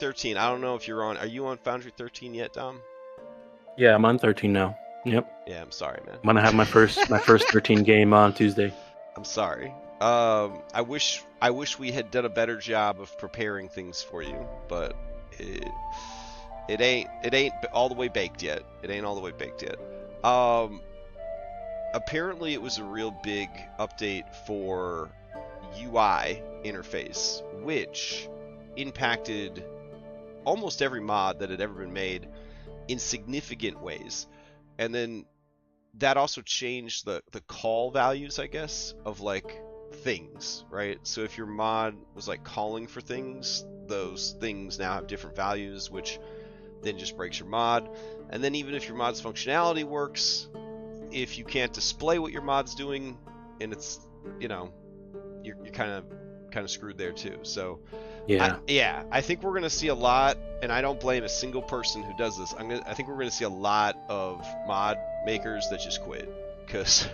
13. I don't know if you're on. Are you on Foundry 13 yet, Dom? Yeah, I'm on 13 now. Yep. Yeah, I'm sorry, man. I'm gonna have my first 13 game on Tuesday. I'm sorry. I wish we had done a better job of preparing things for you, but it ain't all the way baked yet. It ain't all the way baked yet. Apparently it was a real big update for UI interface, which impacted almost every mod that had ever been made in significant ways. And then that also changed the call values, I guess, of like things, right? So if your mod was like calling for things, those things now have different values, which then just breaks your mod. And then even if your mod's functionality works, if you can't display what your mod's doing, and it's, you know, you're kind of screwed there too. So Yeah. I think we're gonna see a lot, and I don't blame a single person who does this. I think we're gonna see a lot of mod makers that just quit, because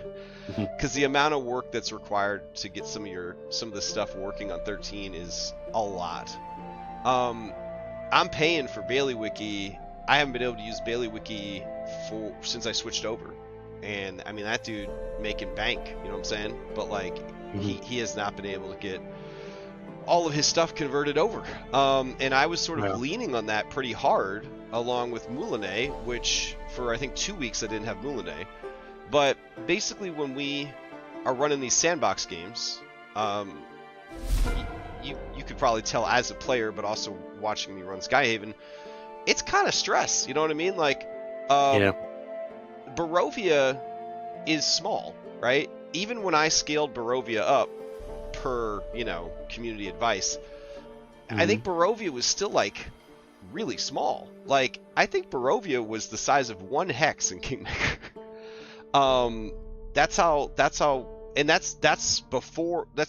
the amount of work that's required to get some of this stuff working on 13 is a lot. I'm paying for Bailey I haven't been able to use Bailey since I switched over. And I mean, that dude making bank, you know what I'm saying? But like, he has not been able to get all of his stuff converted over. And I was sort of leaning on that pretty hard, along with Moulinet, which for I think 2 weeks I didn't have Moulinet. But basically, when we are running these sandbox games, you could probably tell as a player, but also watching me run Skyhaven, it's kind of stress. You know what I mean? Like, Yeah. Barovia is small, right? Even when I scaled Barovia up per, community advice, I think Barovia was still like really small. Like, I think Barovia was the size of 1 hex in Kingmaker. That's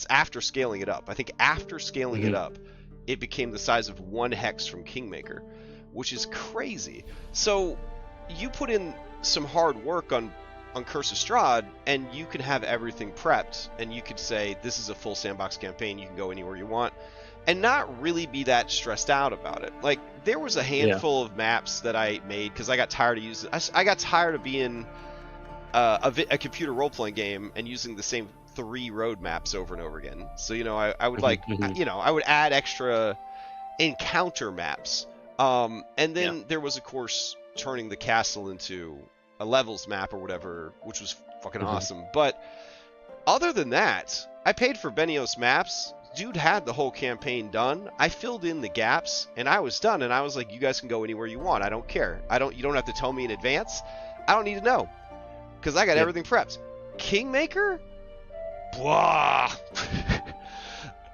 after scaling it up. I think after scaling it up, it became the size of 1 hex from Kingmaker, which is crazy. So you put in some hard work on Curse of Strahd, and you can have everything prepped, and you could say, this is a full sandbox campaign, you can go anywhere you want, and not really be that stressed out about it. Like, there was a handful of maps that I made because I got tired of using... I got tired of being a computer role-playing game and using the same 3 road maps over and over again. So, I would I would add extra encounter maps. And then there was, of course, turning the castle into a levels map or whatever, which was fucking awesome. But other than that, I paid for Benio's maps. Dude had the whole campaign done. I filled in the gaps, and I was done. And I was like, you guys can go anywhere you want. I don't care. You don't have to tell me in advance. I don't need to know, because I got everything prepped. Kingmaker? Blah.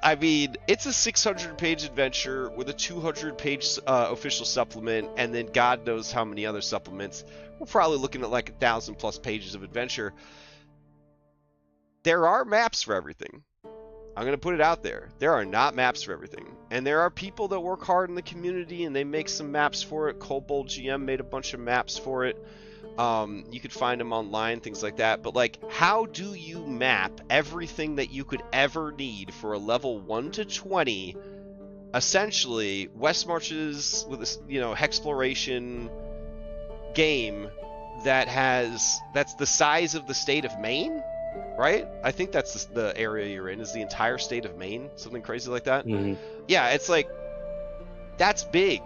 I mean, it's a 600-page adventure with a 200-page official supplement, and then God knows how many other supplements. We're probably looking at like 1,000+ pages of adventure. There are maps for everything. I'm going to put it out there. There are not maps for everything. And there are people that work hard in the community, and they make some maps for it. Kobold GM made a bunch of maps for it. You could find them online, things like that. But like, how do you map everything that you could ever need for a level 1 to 20, essentially West Marches with this, Hexploration game that's the size of the state of Maine, right? I think that's the area you're in, is the entire state of Maine, something crazy like that. Yeah, it's like, that's big.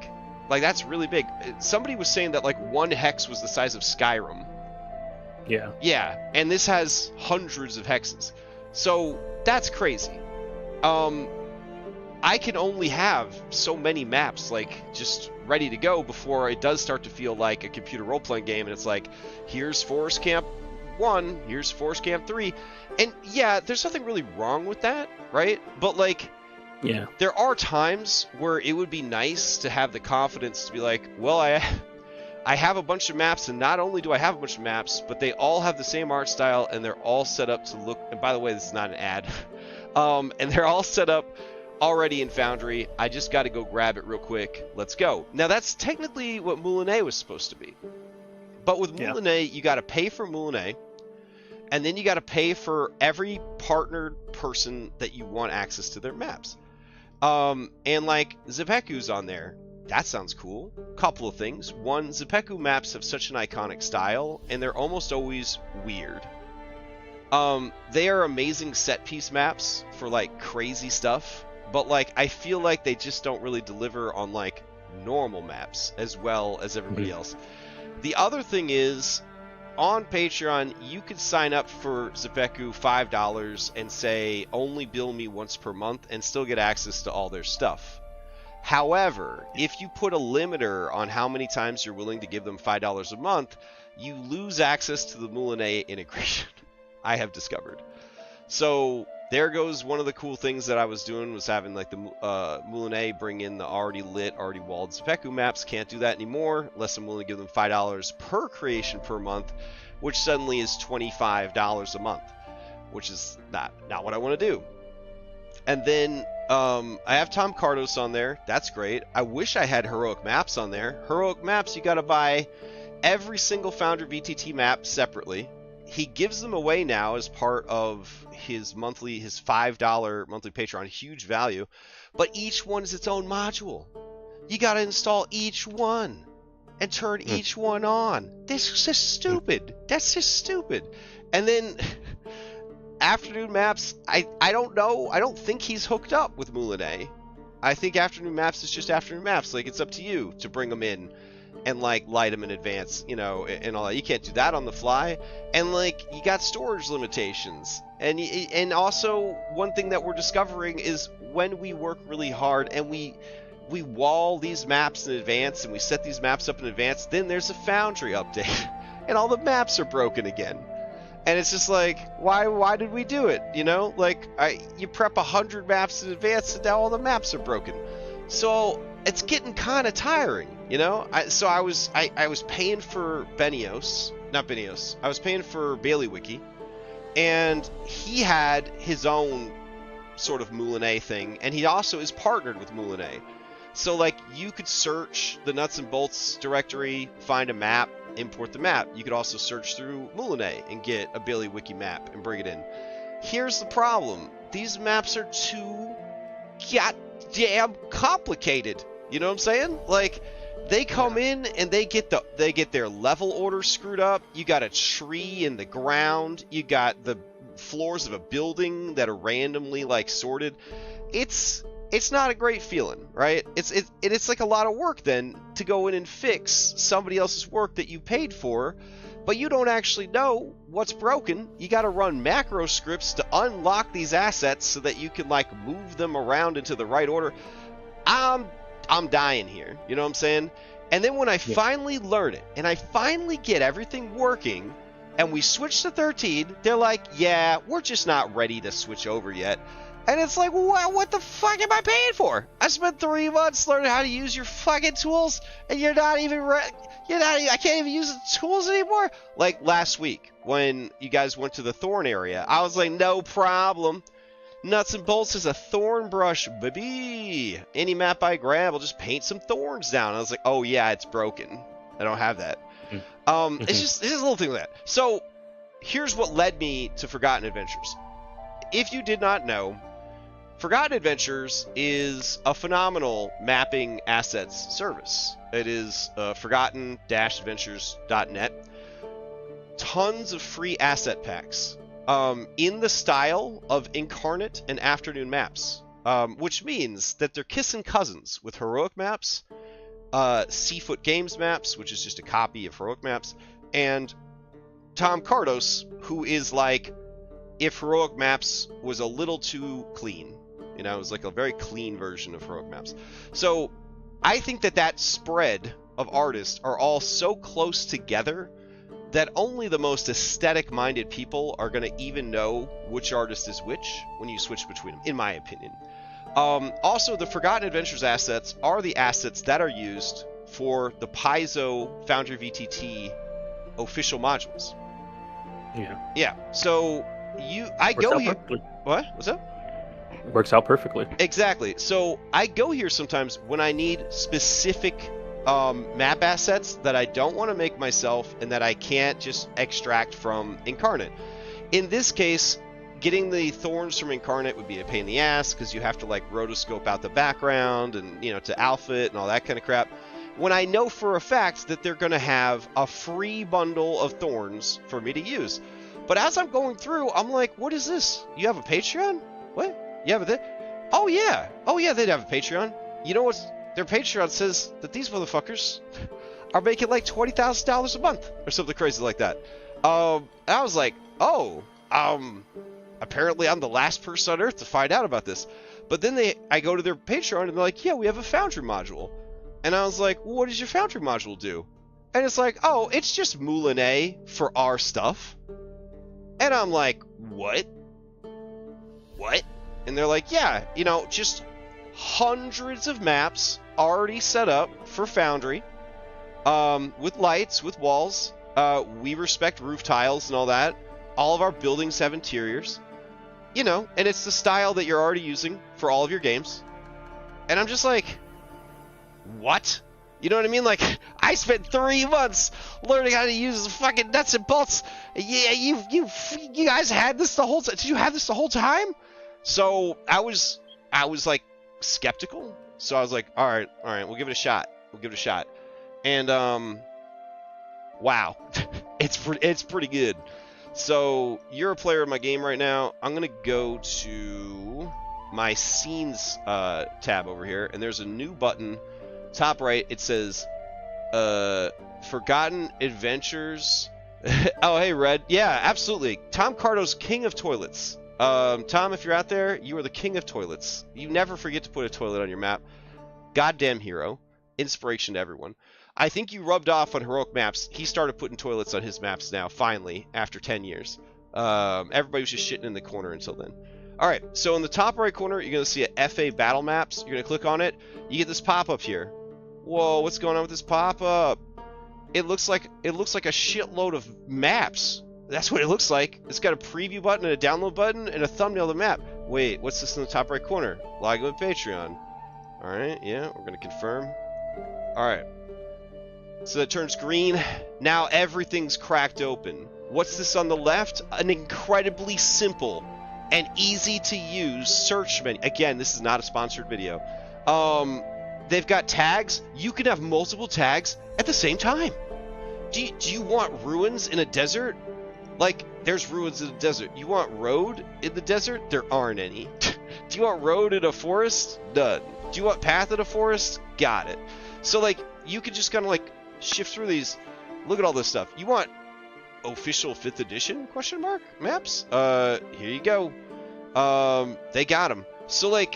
Like, that's really big. Somebody was saying that, like, 1 hex was the size of Skyrim. Yeah. Yeah, and this has hundreds of hexes. So, that's crazy. I can only have so many maps, like, just ready to go before it does start to feel like a computer role-playing game, and it's like, here's Forest Camp 1, here's Forest Camp 3. And, yeah, there's nothing really wrong with that, right? But, like... Yeah. There are times where it would be nice to have the confidence to be like, well, I have a bunch of maps, and not only do I have a bunch of maps, but they all have the same art style, and they're all set up to look... And by the way, this is not an ad. And they're all set up already in Foundry. I just got to go grab it real quick. Let's go. Now, that's technically what Moulinet was supposed to be. But with Moulinet, you got to pay for Moulinet, and then you got to pay for every partnered person that you want access to their maps. And like, Zepeku's on there, that sounds cool. Couple of things. One, Zepeku maps have such an iconic style, and they're almost always weird. They are amazing set piece maps for like crazy stuff, but like I feel like they just don't really deliver on like normal maps as well as everybody else. The other thing is, on Patreon, you could sign up for Zepeku $5 and say only bill me once per month and still get access to all their stuff. However, if you put a limiter on how many times you're willing to give them $5 a month, you lose access to the Moulinet integration. I have discovered. So there goes one of the cool things that I was doing, was having like the Moulinet bring in the already lit, already walled Zepeku maps. Can't do that anymore unless I'm willing to give them $5 per creation per month, which suddenly is $25 a month, which is not what I want to do. And then I have Tom Cardos on there. That's great. I wish I had Heroic Maps on there. Heroic Maps, you got to buy every single Foundry VTT map separately. He gives them away now as part of his $5 monthly Patreon. Huge value. But each one is its own module. You got to install each one and turn each one on. This is just stupid. That's just stupid. And then Afternoon Maps, I don't know. I don't think he's hooked up with Moulinet. I think Afternoon Maps is just Afternoon Maps. Like, it's up to you to bring them in and like light them in advance, you know, and all that. You can't do that on the fly. And like, you got storage limitations. And also, one thing that we're discovering is when we work really hard and we wall these maps in advance and we set these maps up in advance, then there's a Foundry update and all the maps are broken again. And it's just like, why did we do it? You know, like you prep 100 maps in advance and now all the maps are broken. So it's getting kind of tiring, you know. I was paying for I was paying for Bailiwiki, and he had his own sort of Moulinet thing, and he also is partnered with Moulinet. So like, you could search the nuts and bolts directory, find a map, import the map. You could also search through Moulinet and get a Bailiwiki map and bring it in. Here's the problem. These maps are too goddamn complicated. You know what I'm saying? Like, they come in and they get their level order screwed up. You got a tree in the ground. You got the floors of a building that are randomly like sorted. It's not a great feeling, right? It's like a lot of work then to go in and fix somebody else's work that you paid for, but you don't actually know what's broken. You got to run macro scripts to unlock these assets so that you can like move them around into the right order. I'm dying here, you know what I'm saying? And then when I finally learn it and I finally get everything working and we switch to 13, they're like, yeah, we're just not ready to switch over yet. And it's like, what the fuck am I paying for? I spent 3 months learning how to use your fucking tools, and you're not even I can't even use the tools anymore. Like last week when you guys went to the thorn area, I was like, no problem. Nuts and bolts is a thorn brush, baby. Any map I grab, I'll just paint some thorns down. I was like, oh yeah, it's broken. I don't have that. It's just a little thing like that. So here's what led me to Forgotten Adventures. If you did not know, Forgotten Adventures is a phenomenal mapping assets service. It is forgotten-adventures.net. Tons of free asset packs in the style of Incarnate and Afternoon Maps, which means that they're kissing cousins with Heroic Maps, Seafoot Games Maps, which is just a copy of Heroic Maps, and Tom Cardos, who is like, if Heroic Maps was a little too clean. You know, it was like a very clean version of Heroic Maps. So I think that spread of artists are all so close together that only the most aesthetic-minded people are going to even know which artist is which when you switch between them, in my opinion. Also, the Forgotten Adventures assets are the assets that are used for the Paizo Foundry VTT official modules. Yeah. So I go here. What? What's up? Works out perfectly. Exactly. So I go here sometimes when I need specific map assets that I don't want to make myself and that I can't just extract from Incarnate. In this case, getting the thorns from Incarnate would be a pain in the ass because you have to like rotoscope out the background and to alpha it and all that kind of crap. When I know for a fact that they're going to have a free bundle of thorns for me to use. But as I'm going through, I'm like, what is this? You have a Patreon? What? You have a Oh yeah, they'd have a Patreon. You know what? Their Patreon says that these motherfuckers are making like $20,000 a month or something crazy like that. And I was like, oh, apparently I'm the last person on earth to find out about this. But then I go to their Patreon and they're like, yeah, we have a Foundry module. And I was like, well, what does your Foundry module do? And it's like, oh, it's just Moulinet for our stuff. And I'm like, what? What? And they're like, yeah, just hundreds of maps already set up for Foundry, with lights, with walls. We respect roof tiles and all that. All of our buildings have interiors, and it's the style that you're already using for all of your games. And I'm just like, what? You know what I mean? Like, I spent 3 months learning how to use the fucking nuts and bolts. Yeah, you guys had this the whole time. Did you have this the whole time? So I was like skeptical. So I was like, all right, we'll give it a shot. And wow, it's pretty good. So you're a player of my game right now. I'm gonna go to my scenes tab over here, and there's a new button. Top right, it says Forgotten Adventures. Oh, hey, Red. Yeah, absolutely. Tom Cardo's King of Toilets. Tom, if you're out there, you are the king of toilets. You never forget to put a toilet on your map. Goddamn hero. Inspiration to everyone. I think you rubbed off on Heroic Maps. He started putting toilets on his maps now, finally, after 10 years. Everybody was just shitting in the corner until then. Alright, so in the top right corner, you're going to see a FA Battle Maps. You're going to click on it. You get this pop-up here. Whoa, what's going on with this pop-up? It looks like a shitload of maps. That's what it looks like. It's got a preview button and a download button and a thumbnail of the map. Wait, what's this in the top right corner? Log in with Patreon. Alright, yeah, we're going to confirm. Alright. So that turns green. Now everything's cracked open. What's this on the left? An incredibly simple and easy to use search menu. Again, this is not a sponsored video. They've got tags. You can have multiple tags at the same time. Do you want ruins in a desert? Like, there's ruins in the desert. You want road in the desert? There aren't any. Do you want road in a forest? None. Do you want path in a forest? Got it. So, like, you could just kind of, like, shift through these. Look at all this stuff. You want official 5th edition, question mark, maps? Here you go. They got them. So, like,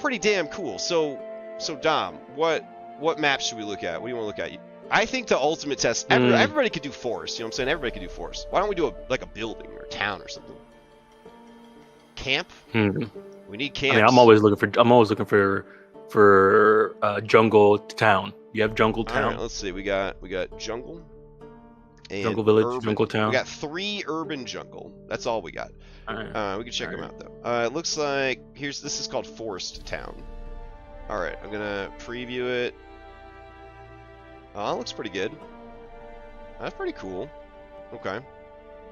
pretty damn cool. So Dom, what maps should we look at? What do you want to look at? I think the ultimate test, everybody could do forest, you know what I'm saying? Everybody could do forest. Why don't we do a building or a town or something? Camp? We need camps. I mean, I'm always looking for jungle town. You have jungle town. All right, let's see. We got jungle. And jungle village, urban. jungle town. We got 3 urban jungle. That's all we got. All right. We can check them out though. It looks like this is called Forest Town. All right, I'm gonna preview it. Oh, it looks pretty good. That's pretty cool. Okay.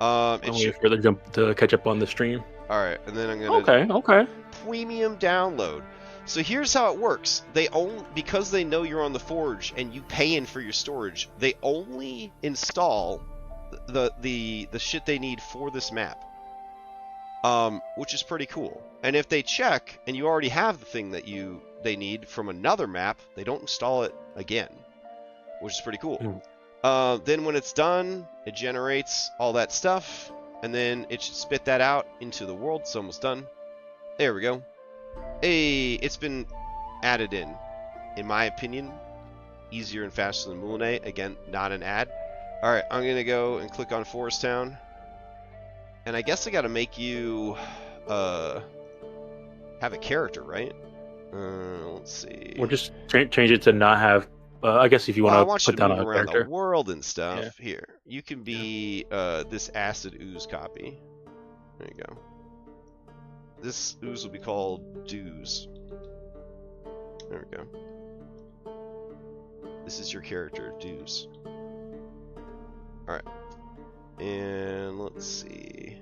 I'm waiting for the jump to catch up on the stream. All right, and then I'm gonna okay. Premium download. So here's how it works. Because they know you're on the Forge and you pay in for your storage, they only install the shit they need for this map. Which is pretty cool. And if they check and you already have the thing that they need from another map, they don't install it again, which is pretty cool. Then when it's done, it generates all that stuff, and then it should spit that out into the world. It's almost done. There we go. Hey, it's been added in my opinion, easier and faster than Moulinet. Again, not an ad. All right, I'm gonna go and click on Forest Town, and I guess I got to make you have a character, right? Let's see. Or just change it to not have. I guess if you want to put down a around character. the world and stuff. Yeah. Here, you can be this acid ooze copy. There you go. This ooze will be called Dews. There we go. This is your character, Dews. Alright. And let's see.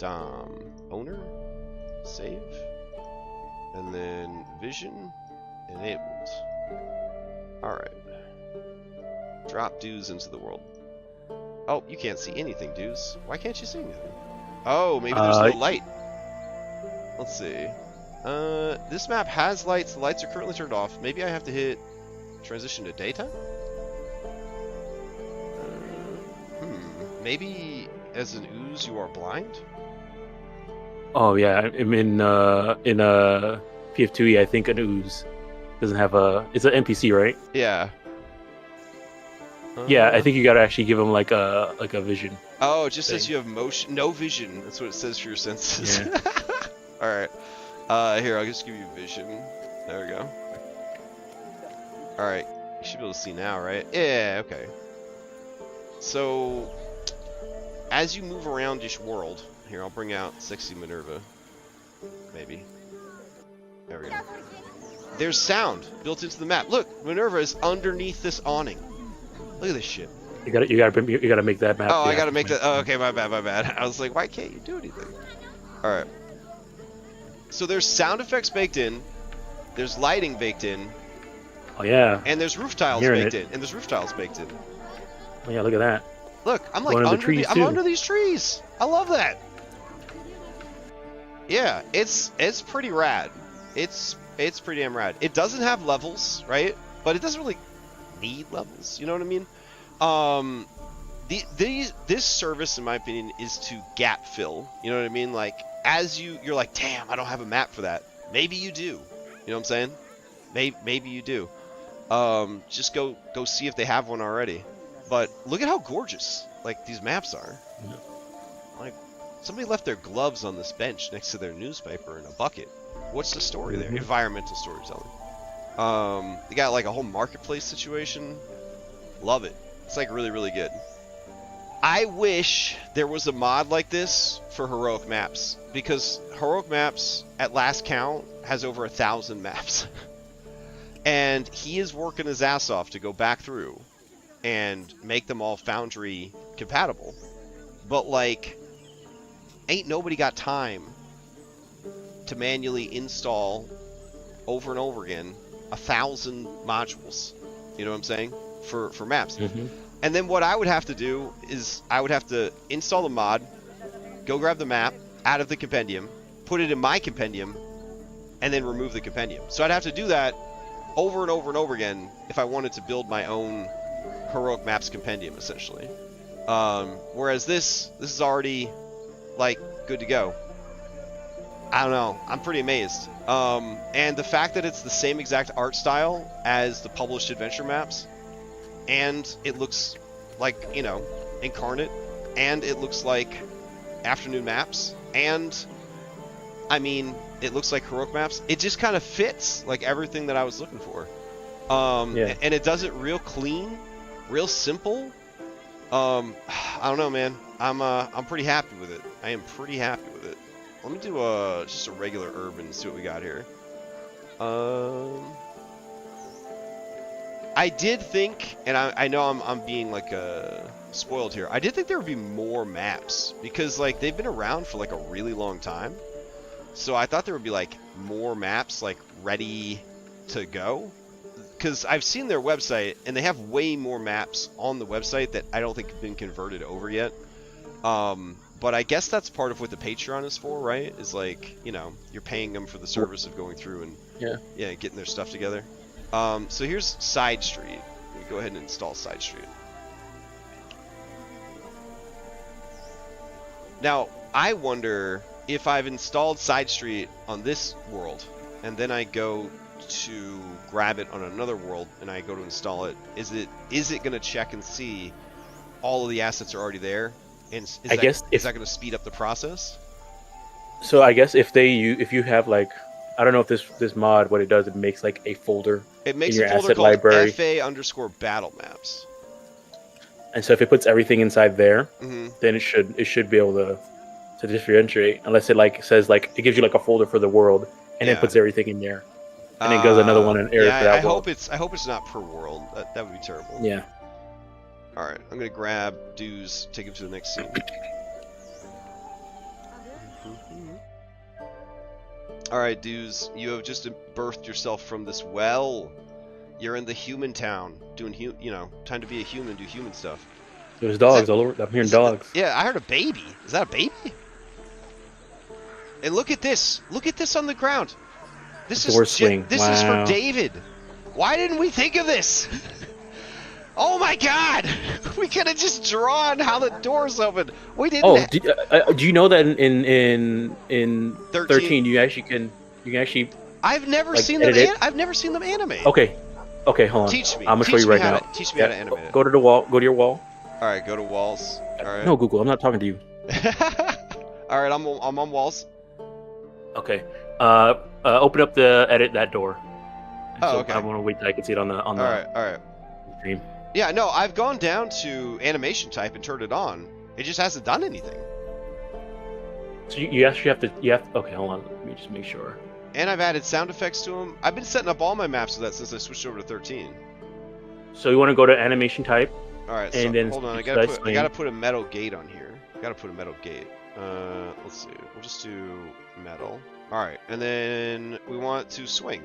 Owner, save, and then vision enabled. Alright. Drop dues into the world. Oh, you can't see anything, dues. Why can't you see anything? Oh, maybe there's no light. Let's see. This map has lights. The lights are currently turned off. Maybe I have to hit transition to daytime? Maybe as an ooze you are blind? Oh yeah, I'm in PF2E. I think an ooze doesn't have a. It's an NPC, right? Yeah. Yeah, I think you gotta actually give him like a vision. Oh, it just thing. says you have motion, no vision. That's what it says for your senses. Yeah. All right. Here, I'll just give you vision. There we go. All right, you should be able to see now, right? Yeah. Okay. So, as you move around this world, here I'll bring out Sexy Minerva. Maybe. There we go. There's sound built into the map. Look, Minerva is underneath this awning. Look at this shit. You gotta make that map. Oh, I gotta make that. Oh, okay, my bad, my bad. I was like, why can't you do anything? All right. So there's sound effects baked in, there's lighting baked in. Oh yeah. And there's roof tiles baked in. And there's roof tiles baked in. Oh yeah, look at that. Look, I'm like I'm under these trees. I love that. Yeah, it's pretty rad. It's pretty damn rad. It doesn't have levels, right? But it doesn't really need levels. You know what I mean? This service, in my opinion, is to gap fill. You know what I mean? Like, as you're like, damn, I don't have a map for that. Maybe you do. You know what I'm saying? Maybe you do. Just go see if they have one already. But look at how gorgeous like these maps are. Yeah. Like, somebody left their gloves on this bench next to their newspaper in a bucket. What's the story there? Environmental storytelling. They got like a whole marketplace situation. Love it. It's like really, really good. I wish there was a mod like this for Heroic Maps, because Heroic Maps, at last count, has over 1,000 maps. And he is working his ass off to go back through and make them all Foundry compatible. But like, ain't nobody got time to manually install over and over again 1,000 modules. You know what I'm saying? For maps. And then what I would have to do is I would have to install the mod, go grab the map out of the compendium, put it in my compendium, and then remove the compendium. So I'd have to do that over and over and over again if I wanted to build my own Heroic Maps compendium, essentially. Whereas this is already like good to go. I don't know. I'm pretty amazed. And the fact that it's the same exact art style as the published adventure maps, and it looks like, you know, Incarnate, and it looks like Afternoon Maps, and I mean, it looks like Heroic Maps. It just kind of fits like everything that I was looking for. Yeah. And it does it real clean, real simple. I don't know, man. I'm pretty happy with it. I am pretty happy with it. Let me do just a regular urban and see what we got here. I did think, and I know I'm being like spoiled here. I did think there would be more maps, because like they've been around for like a really long time. So I thought there would be like more maps like ready to go, because I've seen their website and they have way more maps on the website that I don't think have been converted over yet. But I guess that's part of what the Patreon is for, right? Is like, you know, you're paying them for the service of going through and yeah, getting their stuff together. So here's Side Street. Let me go ahead and install Side Street. Now, I wonder if I've installed Side Street on this world, and then I go to grab it on another world, and I go to install it, is it going to check and see all of the assets are already there? And is that going to speed up the process? So I guess if you have like, I don't know if this mod, what it does, it makes like a folder. It makes in your a folder asset called library. FA_battle maps. And so if it puts everything inside there, Mm-hmm. then it should be able to differentiate, unless it like says like it gives you like a folder for the world and then puts everything in there, and then goes another one and area for that world. I hope it's not per world. That would be terrible. Yeah. All right, I'm gonna grab dues, take him to the next scene. Alright, dudes, you have just birthed yourself from this well. You're in the human town, doing time to be a human, do human stuff. There's dogs all over. I'm hearing dogs. Yeah, I heard a baby. Is that a baby? And look at this. Look at this on the ground. This is for David. Why didn't we think of this? Oh my God! We could have just drawn how the doors open. We didn't. Oh, do you know that in 13 you can actually? I've never seen them. I've never seen them animate. Okay, hold on. Teach me. I'm gonna show you right now. Teach me how to animate it. Go to the wall. Go to your wall. All right, go to walls. All right. No, Google. I'm not talking to you. All right, I'm on walls. Okay. Open up the edit that door. Oh, okay. I want to wait till I can see it on the. All right. Stream. Yeah, no, I've gone down to animation type and turned it on. It just hasn't done anything. So you actually have to. Okay, hold on. Let me just make sure. And I've added sound effects to them. I've been setting up all my maps with that since I switched over to 13. So you want to go to animation type. All right. And then hold on. I gotta put a metal gate on here. Gotta put a metal gate. Let's see. We'll just do metal. All right. And then we want to swing.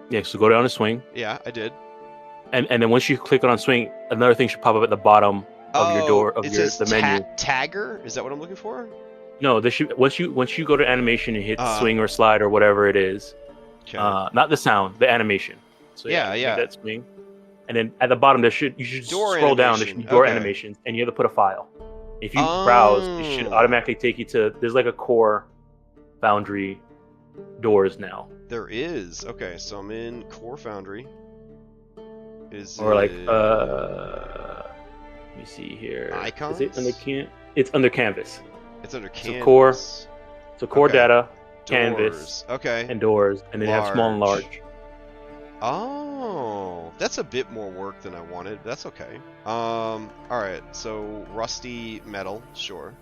Yeah. So go down to swing. Yeah, I did. And then once you click on swing, another thing should pop up at the bottom of your door of the menu. Tagger? Is that what I'm looking for? No, this should once you go to animation and hit swing or slide or whatever it is. Okay. Not the sound, the animation. So yeah. That swing. And then at the bottom you should scroll down. There should be door animations, and you have to put a file. If you browse, it should automatically take you to. There's like a core Foundry doors now. There is. Okay, so I'm in Core Foundry. Let me see here. Icons? Is it under it's under Canvas. It's under Canvas. So core data, doors. Canvas, okay, and doors, and then you have small and large. Oh, that's a bit more work than I wanted. That's okay. All right. So rusty metal, sure.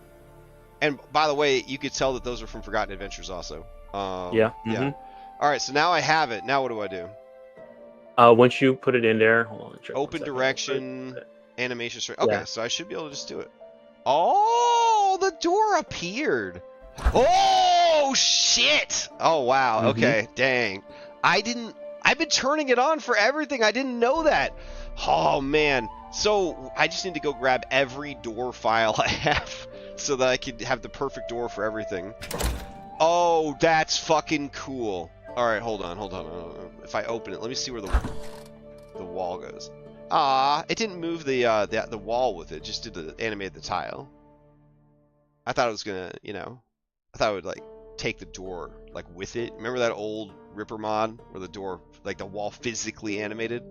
And by the way, you could tell that those are from Forgotten Adventures, also. Yeah. Mm-hmm. Yeah. All right. So now I have it. Now what do I do? Once you put it in there, hold on. Open direction, animation straight. Okay, so I should be able to just do it. Oh, the door appeared. Oh shit! Oh wow. Okay, dang. I've been turning it on for everything. I didn't know that. Oh man. So I just need to go grab every door file I have so that I can have the perfect door for everything. Oh, that's fucking cool. All right, hold on. If I open it, let me see where the wall goes. It didn't move the wall with it. Just did the animate the tile. I thought it was gonna, I thought it would like take the door like with it. Remember that old Ripper mod where the door, like the wall, physically animated?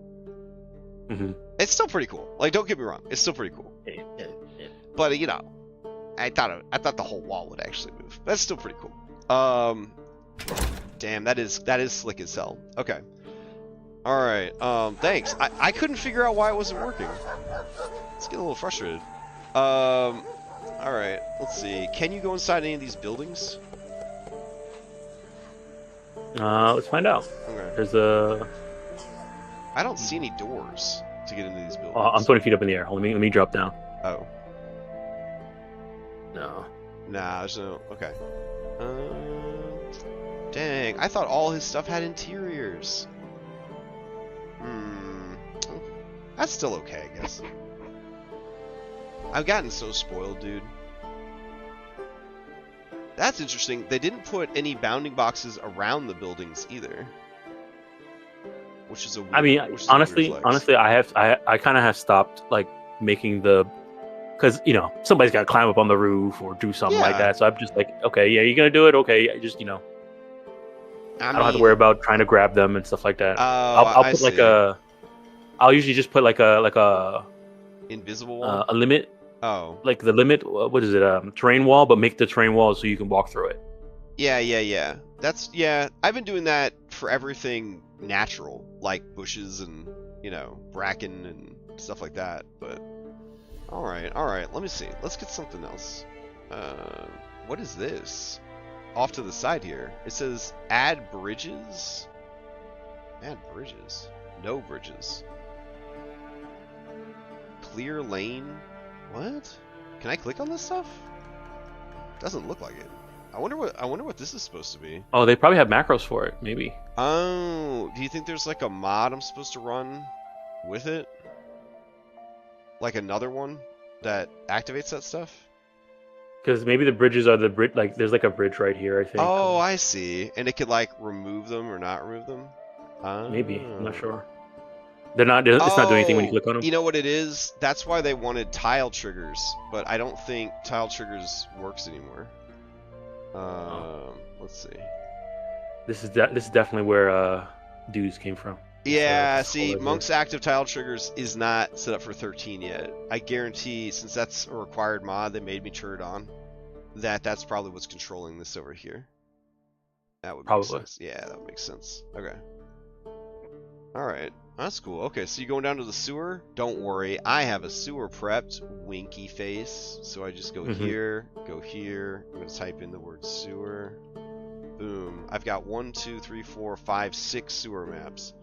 Mm-hmm. It's still pretty cool. Like, don't get me wrong, it's still pretty cool. Yeah. But I thought the whole wall would actually move. That's still pretty cool. Damn, that is slick as hell. Okay. All right. Thanks. I couldn't figure out why it wasn't working. It's getting a little frustrated. All right. Let's see. Can you go inside any of these buildings? Let's find out. Okay. There's I don't see any doors to get into these buildings. I'm 20 feet up in the air. Let me drop down. Oh. No. Nah, there's no. Okay. Dang, I thought all his stuff had interiors. That's still okay, I guess. I've gotten so spoiled, dude. That's interesting. They didn't put any bounding boxes around the buildings either. Which is a weird, I mean, honestly, I kind of have stopped like making because somebody's got to climb up on the roof or do something like that. So I'm just like, okay, yeah, you're gonna do it, okay, just I don't have to worry about trying to grab them and stuff like that. I'll put like I'll usually just put like a invisible wall? A limit. Oh. Like the limit, what is it? Terrain wall, but make the terrain wall so you can walk through it. Yeah. I've been doing that for everything natural, like bushes and bracken and stuff like that. But all right. Let me see. Let's get something else. What is this? Off to the side here, it says add bridges. Add bridges. No bridges. Clear lane. What? Can I click on this stuff? Doesn't look like it. I wonder what this is supposed to be. Oh, they probably have macros for it, maybe. Oh, do you think there's like a mod I'm supposed to run with it? Like another one that activates that stuff? Because maybe the bridges are the bridge. Like, there's like a bridge right here, I think. Oh, I see. And it could like remove them or not remove them. Maybe, I'm not sure. They're not. It's not doing anything when you click on them. You know what it is? That's why they wanted tile triggers, but I don't think tile triggers works anymore. Let's see. This is definitely where dues came from. Yeah, see, Monk's active tile triggers is not set up for 13 yet. I guarantee, since that's a required mod, they made me turn it on. That's probably what's controlling this over here. That would make sense. Yeah, that would make sense. Okay. All right. That's cool. Okay, so you going down to the sewer? Don't worry, I have a sewer prepped. Winky face. So I just go here, go here. I'm gonna type in the word sewer. Boom. I've got 1, 2, 3, 4, 5, 6 sewer maps.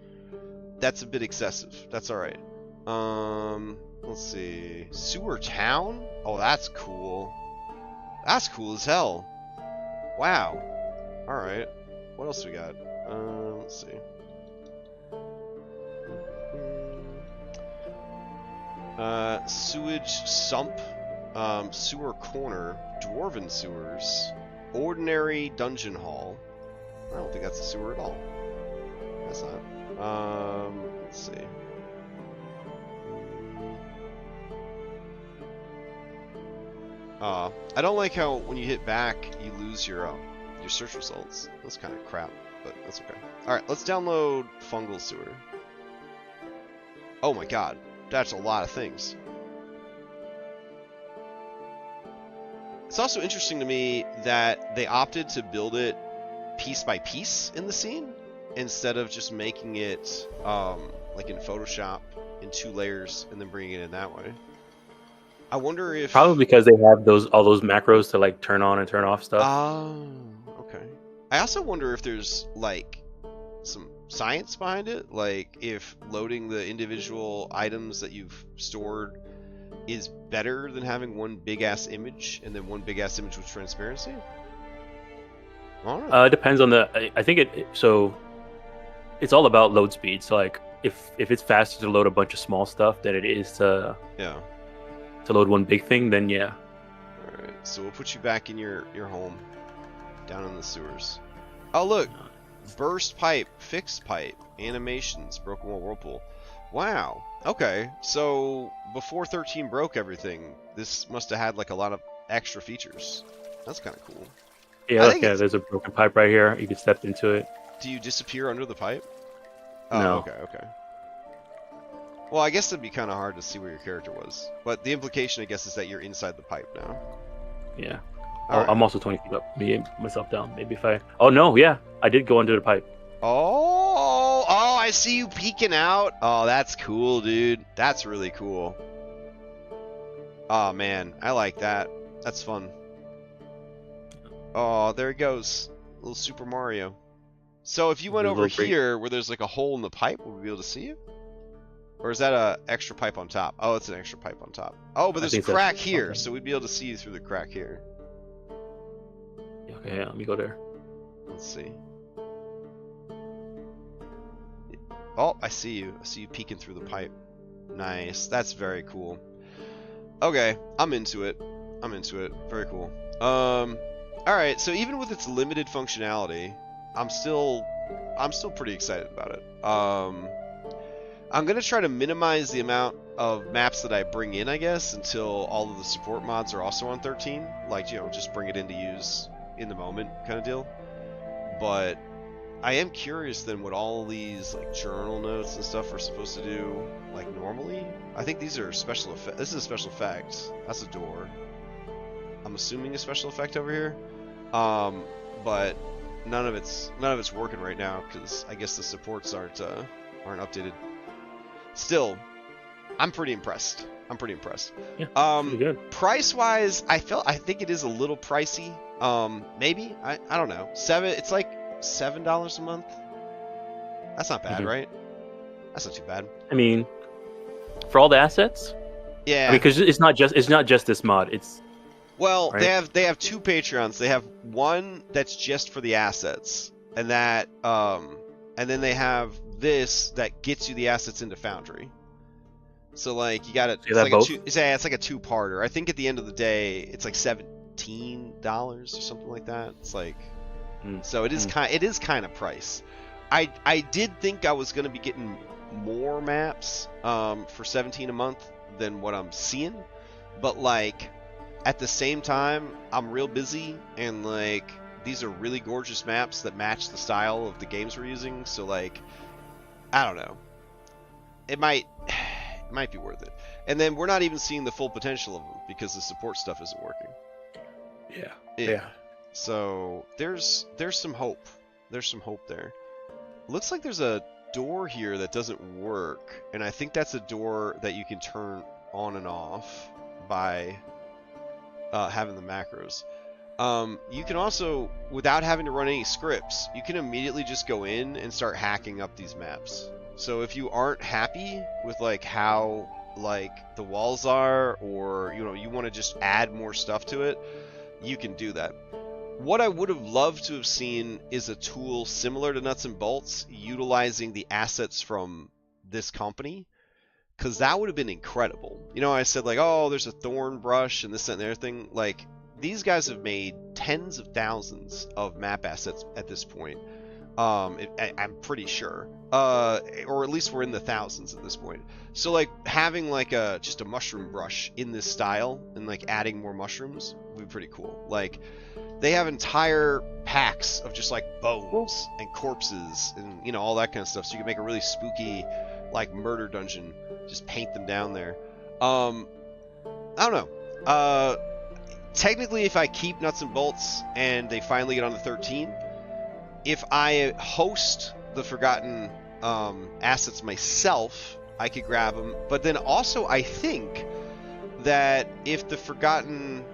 That's a bit excessive. That's all right. Let's see. Sewer town? Oh, that's cool. That's cool as hell. Wow. All right. What else we got? Let's see. Sewage sump, sewer corner, dwarven sewers, ordinary dungeon hall. I don't think that's a sewer at all. That's not. Let's see. I don't like how when you hit back, you lose your search results. That's kind of crap, but that's okay. All right, let's download fungal sewer. Oh my god. That's a lot of things. It's also interesting to me that they opted to build it piece by piece in the scene instead of just making it like in Photoshop in 2 layers and then bringing it in that way. I wonder if probably because they have all those macros to like turn on and turn off stuff. Oh, okay. I also wonder if there's like some science behind it, like if loading the individual items that you've stored is better than having one big ass image and then one big ass image with transparency. I don't know. It depends on the. I think so. It's all about load speed. So like, if it's faster to load a bunch of small stuff than it is to load one big thing, then yeah. All right, so we'll put you back in your home, down in the sewers. Oh look. Burst pipe, fixed pipe, animations, broken wall whirlpool. Wow. Okay. So before 13 broke everything, this must have had like a lot of extra features. That's kind of cool. Yeah, look, there's a broken pipe right here. You can step into it. Do you disappear under the pipe? Oh, no. Okay. Well, I guess it'd be kind of hard to see where your character was. But the implication, I guess, is that you're inside the pipe now. Yeah. Right. I'm also 20 feet up. Me myself down. Maybe if I. Oh no! Yeah, I did go under the pipe. Oh! I see you peeking out. Oh, that's cool, dude. That's really cool. Oh man, I like that. That's fun. Oh, there he goes, little Super Mario. So if you went over here where there's like a hole in the pipe, would we be able to see you? Or is that a extra pipe on top? Oh, it's an extra pipe on top. Oh, but there's a crack here, so we'd be able to see you through the crack here. Okay, yeah, let me go there. Let's see. Oh, I see you. I see you peeking through the pipe. Nice. That's very cool. Okay, I'm into it. Very cool. Alright, so even with its limited functionality, I'm still pretty excited about it. I'm gonna try to minimize the amount of maps that I bring in, I guess, until all of the support mods are also on 13. Like, you know, just bring it in to use in the moment kind of deal. But I am curious then what all these like journal notes and stuff are supposed to do like normally. I think these are special effects. This is a special effect. That's a door. I'm assuming a special effect over here. But none of it's working right now because I guess the supports aren't updated. Still, I'm pretty impressed. Yeah, pretty good. Price wise, I think it is a little pricey. Maybe I don't know. It's like $7 a month. That's not bad, right? That's not too bad. I mean, for all the assets. Yeah. Because it's not just this mod. It's Well, right? they have two Patreons. They have one that's just for the assets, and then they have this that gets you the assets into Foundry. So like you got it. So you It's have like a both. it's like a two-parter. I think at the end of the day, it's like $17 or something like that. It's like so it is kind of price. I did think I was gonna be getting more maps for 17 a month than what I'm seeing, but like at the same time I'm real busy and like these are really gorgeous maps that match the style of the games we're using. So like I don't know. It might be worth it. And then we're not even seeing the full potential of them because the support stuff isn't working. Yeah. So there's some hope. There's some hope there. Looks like there's a door here that doesn't work, and I think that's a door that you can turn on and off by having the macros. You can also, without having to run any scripts, you can immediately just go in and start hacking up these maps. So if you aren't happy with like how like the walls are, or you know you want to just add more stuff to it, you can do that. What I would have loved to have seen is a tool similar to Nuts and Bolts utilizing the assets from this company, because that would have been incredible. You know, I said like, oh, there's a thorn brush and this and the other thing. Like these guys have made tens of thousands of map assets at this point. I'm pretty sure, or at least we're in the thousands at this point. So like having like just a mushroom brush in this style and like adding more mushrooms would be pretty cool. Like they have entire packs of just like bones and corpses and you know all that kind of stuff. So you can make a really spooky like murder dungeon. Just paint them down there. I don't know. Technically, if I keep Nuts and Bolts and they finally get on the 13. If I host the Forgotten assets myself, I could grab them. But then also, I think that if the Forgotten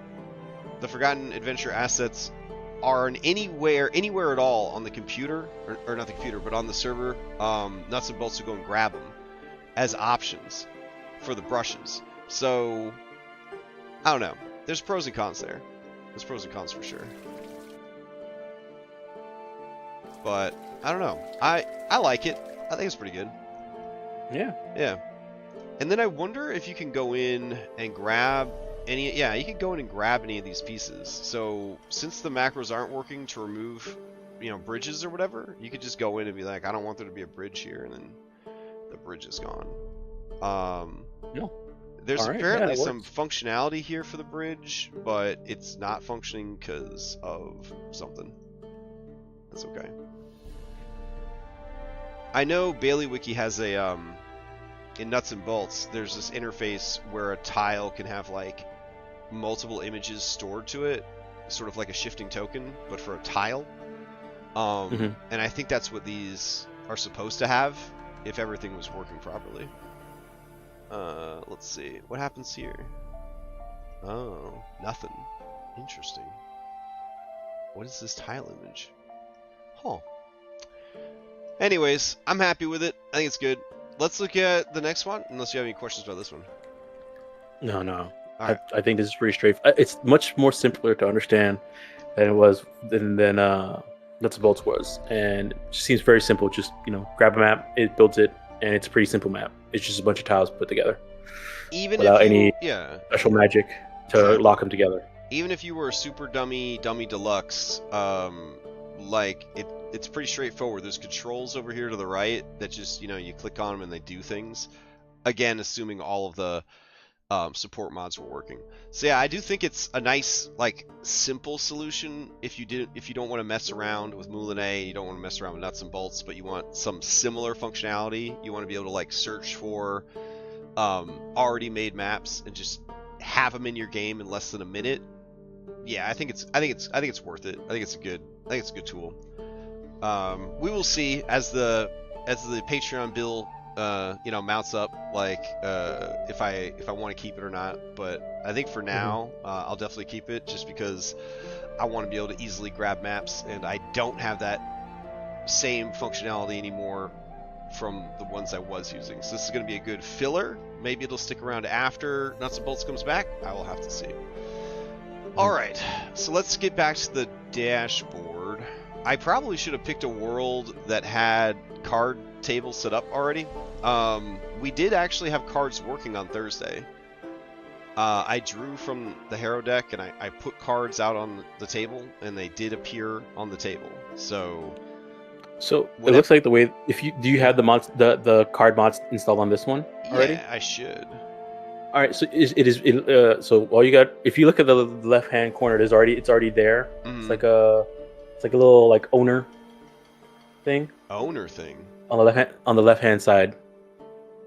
Adventure assets are in anywhere at all on the computer, or not the computer, but on the server, Nuts and Bolts will go and grab them as options for the brushes. So I don't know. There's pros and cons there. There's pros and cons for sure. But I don't know. I like it. I think it's pretty good. Yeah. Yeah. And then I wonder if you can go in and grab any. Yeah, you can go in and grab any of these pieces. So since the macros aren't working to remove, you know, bridges or whatever, you could just go in and be like, I don't want there to be a bridge here, and then the bridge is gone. No. There's All right, apparently yeah, some functionality here for the bridge, but it's not functioning because of something. That's okay. I know BaileyWiki has a in Nuts and Bolts. There's this interface where a tile can have like multiple images stored to it, sort of like a shifting token, but for a tile. And I think that's what these are supposed to have if everything was working properly. Let's see what happens here. Oh, nothing. Interesting. What is this tile image? Huh. Anyways, I'm happy with it. I think it's good. Let's look at the next one, unless you have any questions about this one. No. Right. I think this is pretty straightforward. It's much more simpler to understand than it was than Nuts and Bolts was, and it just seems very simple. Just grab a map, it builds it, and it's a pretty simple map. It's just a bunch of tiles put together, Even without if you, any special magic to lock them together. Even if you were a super dummy deluxe, like it's pretty straightforward. There's controls over here to the right that just you click on them and they do things. Again, assuming all of the support mods were working. So yeah, I do think it's a nice simple solution if you don't want to mess around with Moulinet, you don't want to mess around with Nuts and Bolts, but you want some similar functionality. You want to be able to search for already made maps and just have them in your game in less than a minute. Yeah, I think it's worth it. I think it's a good tool. We will see as the Patreon bill mounts up, if I want to keep it or not. But I think for now, I'll definitely keep it, just because I want to be able to easily grab maps, and I don't have that same functionality anymore from the ones I was using. So this is going to be a good filler. Maybe it'll stick around after Nuts and Bolts comes back. I will have to see. All right, so let's get back to the dashboard. I probably should have picked a world that had card tables set up already. We did actually have cards working on Thursday. I drew from the Hero deck, and I put cards out on the table, and they did appear on the table. So it looks like the way do you have the card mods installed on this one already? Yeah, I should. All right, so so all you got, if you look at the left hand corner, it's already there. Mm-hmm. It's like a little like owner thing. Owner thing. On the left hand side,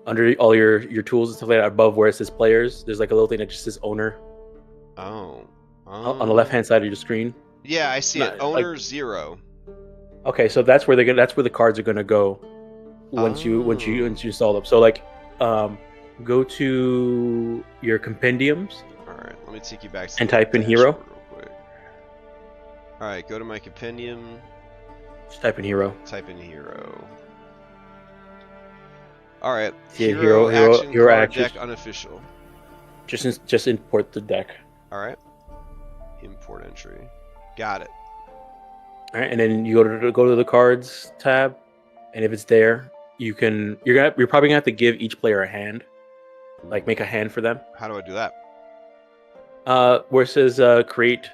under all your tools and stuff like that, above where it says players, there's like a little thing that just says owner. Oh. On the left hand side of your screen. Yeah, I see it. Owner 0. Okay, so that's where the cards are gonna go once you install them. So like, go to your compendiums. All right, let me take you back to and type in hero. Real quick. All right, go to my compendium. Just type in hero. Type in hero. All right. Hero action deck unofficial. Just import the deck. All right. Import entry. Got it. All right, and then you go to the cards tab, and if it's there, you're probably gonna have to give each player a hand, like make a hand for them. How do I do that? Where it says create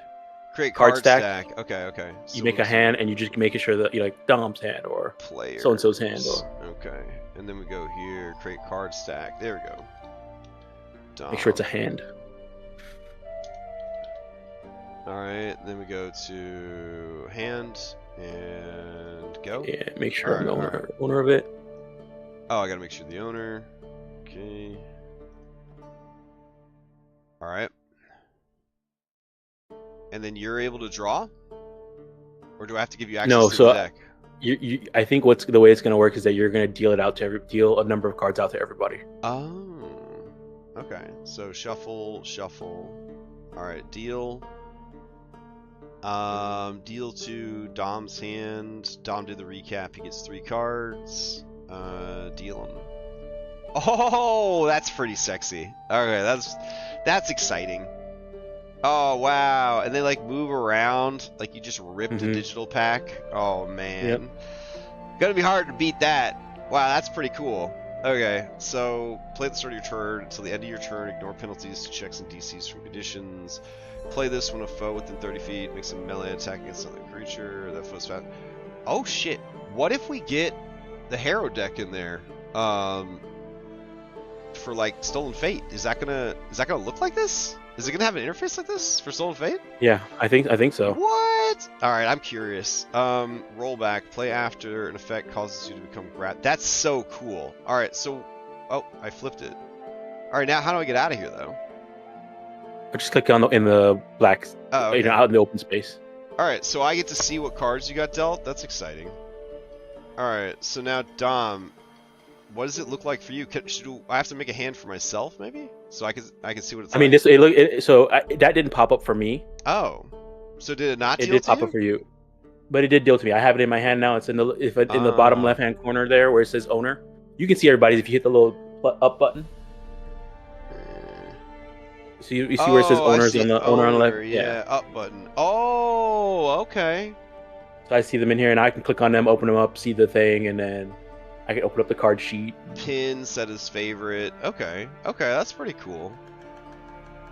card stack. Okay. So you make a hand, and you just making sure that you like Dom's hand or player so and so's hand or. Okay, and then we go here, create card stack. There we go. Dom. Make sure it's a hand. Alright, then we go to hand and go. Yeah, make sure I'm the owner of it. Oh, I gotta make sure the owner. Okay. Alright. And then you're able to draw? Or do I have to give you access to the deck? I think the way it's gonna work is that you're gonna deal a number of cards out to everybody. Oh. Okay. So shuffle. Alright, deal. Deal to Dom's hand. Dom did the recap. He gets 3 cards. Deal him. Oh, that's pretty sexy. Okay, that's exciting. Oh wow, and they like move around like you just ripped a digital pack. Oh man, yep. Gonna be hard to beat that. Wow, that's pretty cool. Okay, so play at the start of your turn until the end of your turn. Ignore penalties to checks and DCs from conditions. Play this when a foe within 30 feet makes a melee attack against another creature. That foe's fast. Oh shit! What if we get the Hero deck in there? For like Stolen Fate, is that gonna look like this? Is it gonna have an interface like this for Stolen Fate? Yeah, I think so. What? All right, I'm curious. Rollback. Play after an effect causes you to become That's so cool. All right, so I flipped it. All right, now how do I get out of here though? Just click in the black, oh, okay. Out in the open space. All right, so I get to see what cards you got dealt. That's exciting. All right, so now Dom, what does it look like for you? I have to make a hand for myself, maybe, so I can see what it's. I mean, that didn't pop up for me. Oh, so did it not? It did pop up for you, but it did deal to me. I have it in my hand now. It's in the bottom left hand corner there where it says owner. You can see everybody's if you hit the little up button. So you see where it says owners on the owner on the left? Yeah, up button. Oh, okay. So I see them in here, and I can click on them, open them up, see the thing, and then I can open up the card sheet. Pin, set as favorite. Okay, that's pretty cool.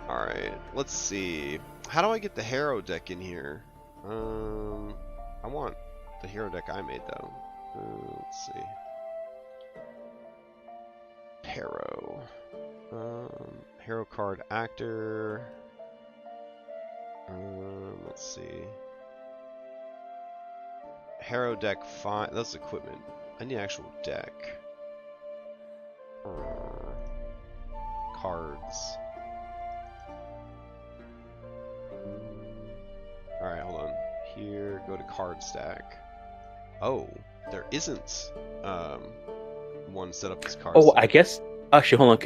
All right, let's see. How do I get the Hero deck in here? I want the Hero deck I made though. Let's see. Hero. Hero card actor. Let's see. Hero deck fine. That's equipment. I need actual deck. Cards. Alright, hold on. Here, go to card stack. Oh, there isn't one set up as card stack. I guess. Actually, hold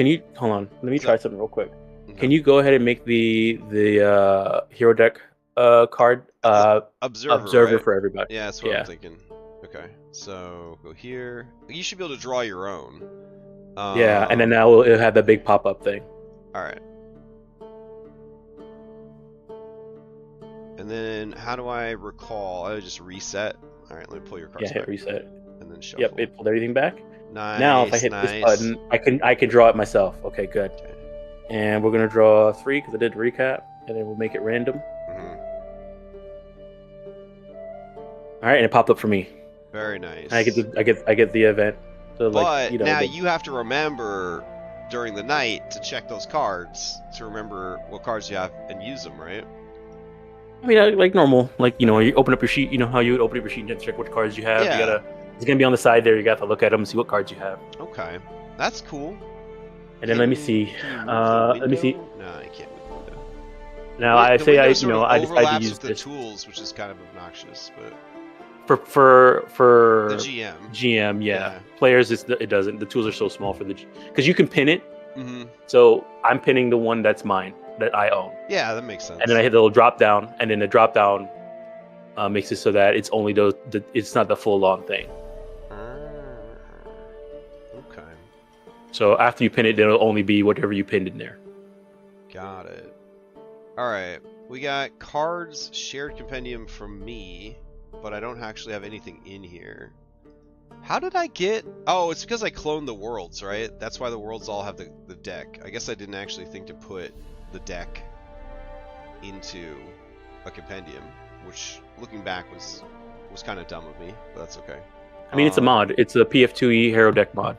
on. Let me try something real quick. Okay. Can you go ahead and make the Hero deck card observer right? for everybody? Yeah, that's what I'm thinking. Okay, so go here. You should be able to draw your own. Yeah, and then now it'll have that big pop-up thing. All right. And then how do I recall? I just reset. All right, let me pull your cards Yeah, hit back. reset. And then shuffle. Yep, it pulled everything back. Nice. Now, if I hit this button, I can draw it myself. Okay, good. Okay. And we're gonna draw 3 because I did the recap, and then we'll make it random. Mm-hmm. All right, and it popped up for me. Very nice. I get the event. So but like, you know, now you have to remember during the night to check those cards to remember what cards you have and use them, right? I mean, like normal, like, you know, you open up your sheet. You know how you would open up your sheet and check what cards you have. Yeah. It's gonna be on the side there. You got to look at them, see what cards you have. Okay, that's cool. And then let me see. Let me see. No, I can't move the window. Now I say I decide to use with the this tools, which is kind of obnoxious, but for the GM. GM, yeah. Players, it doesn't. The tools are so small for the because you can pin it. Mm-hmm. So I'm pinning the one that's mine that I own. Yeah, that makes sense. And then I hit the little drop down, and then the drop down makes it so that it's only it's not the full on thing. Okay. So after you pin it, it'll only be whatever you pinned in there. Got it. All right, we got cards shared compendium from me, but I don't actually have anything in here. How did I get... Oh, it's because I cloned the worlds, right? That's why the worlds all have the deck. I guess I didn't actually think to put the deck into a compendium, which, looking back, was kind of dumb of me, but that's okay. I mean, it's a mod. It's a PF2E Hero Deck mod.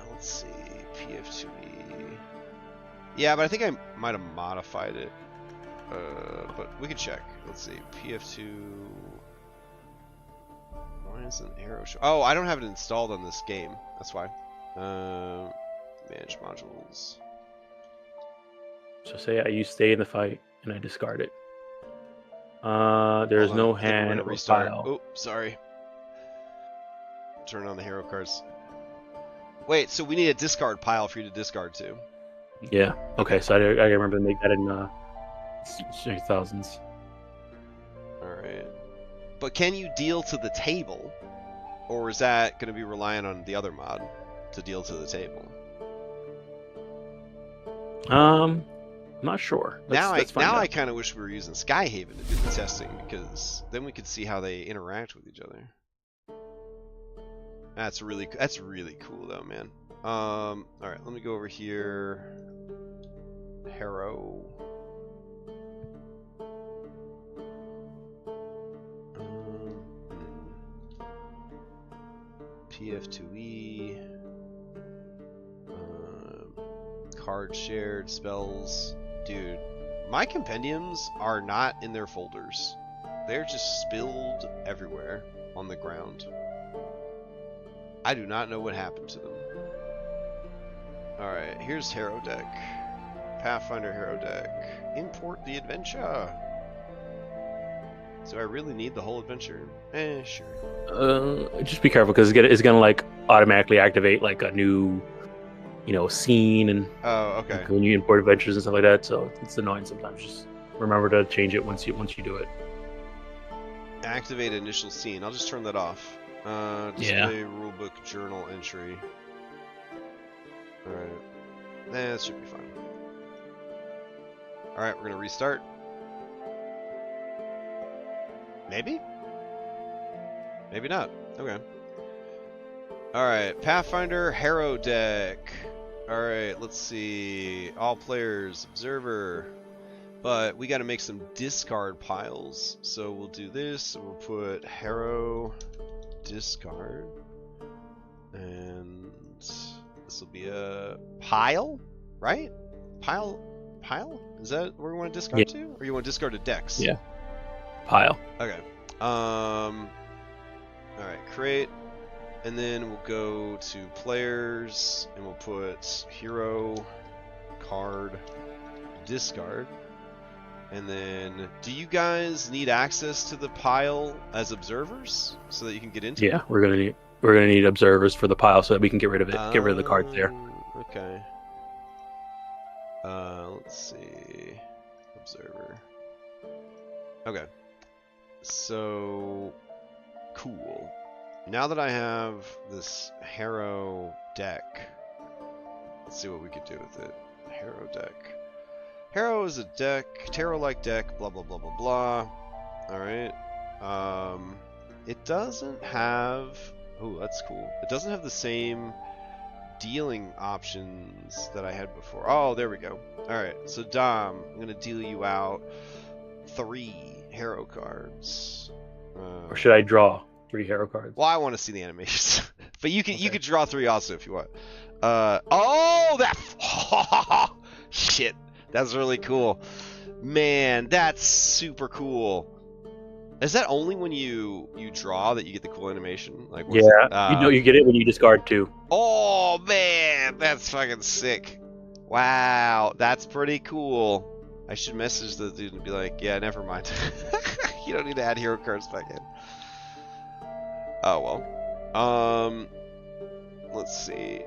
Let's see. PF2E. Yeah, but I think I might have modified it. But we can check. Let's see. PF2... Why is an arrow show? Oh, I don't have it installed on this game. That's why. Manage modules. So say I use stay in the fight and I discard it. There's no hand or pile. Oh, sorry. Turn on the hero cards. Wait, so we need a discard pile for you to discard to. Yeah. Okay, so I remember to make that in 3000s. Alright. But can you deal to the table? Or is that going to be reliant on the other mod to deal to the table? I'm not sure. Now I kind of wish we were using Skyhaven to do the testing, because then we could see how they interact with each other. That's really cool though, man. All right, let me go over here. Harrow. PF2E. Card shared, spells. Dude, my compendiums are not in their folders. They're just spilled everywhere on the ground. I do not know what happened to them. Alright, here's Hero Deck. Pathfinder Hero Deck. Import the adventure. Do I really need the whole adventure? Sure. Just be careful, because it's gonna like automatically activate like a new, you know, scene and okay. When you import adventures and stuff like that, so it's annoying sometimes. Just remember to change it once you do it. Activate initial scene. I'll just turn that off. Display rulebook journal entry. Alright. That should be fine. Alright, we're gonna restart. Maybe? Maybe not. Okay. Alright, Pathfinder Hero Deck. Alright, let's see. All players, observer. But we gotta make some discard piles. So we'll do this. We'll put Harrow discard. And this will be a pile, right? Pile? Is that where we want to discard to? Or you want to discard to decks? Yeah. Pile. Okay. Alright, create. And then we'll go to players, and we'll put hero, card, discard. And then, do you guys need access to the pile as observers so that you can get into it? Yeah, we're gonna need observers for the pile so that we can get rid of it. Get rid of the cards there. Okay. Let's see. Observer. Okay. So, cool. Now that I have this Harrow deck, let's see what we could do with it. Harrow deck. Harrow is a deck, tarot-like deck, blah blah blah blah blah. Alright. It doesn't have... Oh, that's cool. It doesn't have the same dealing options that I had before. Oh, there we go. Alright, so Dom, I'm going to deal you out 3 Harrow cards. Or should I draw 3 Harrow cards? Well, I want to see the animations. But you could draw 3 also if you want. Oh, that... Shit. That's really cool. Man, that's super cool. Is that only when you draw that you get the cool animation? Like, yeah, you get it when you discard 2. Oh man, that's fucking sick. Wow, that's pretty cool. I should message the dude and be like, yeah, never mind. You don't need to add hero cards back in. Oh well. Let's see.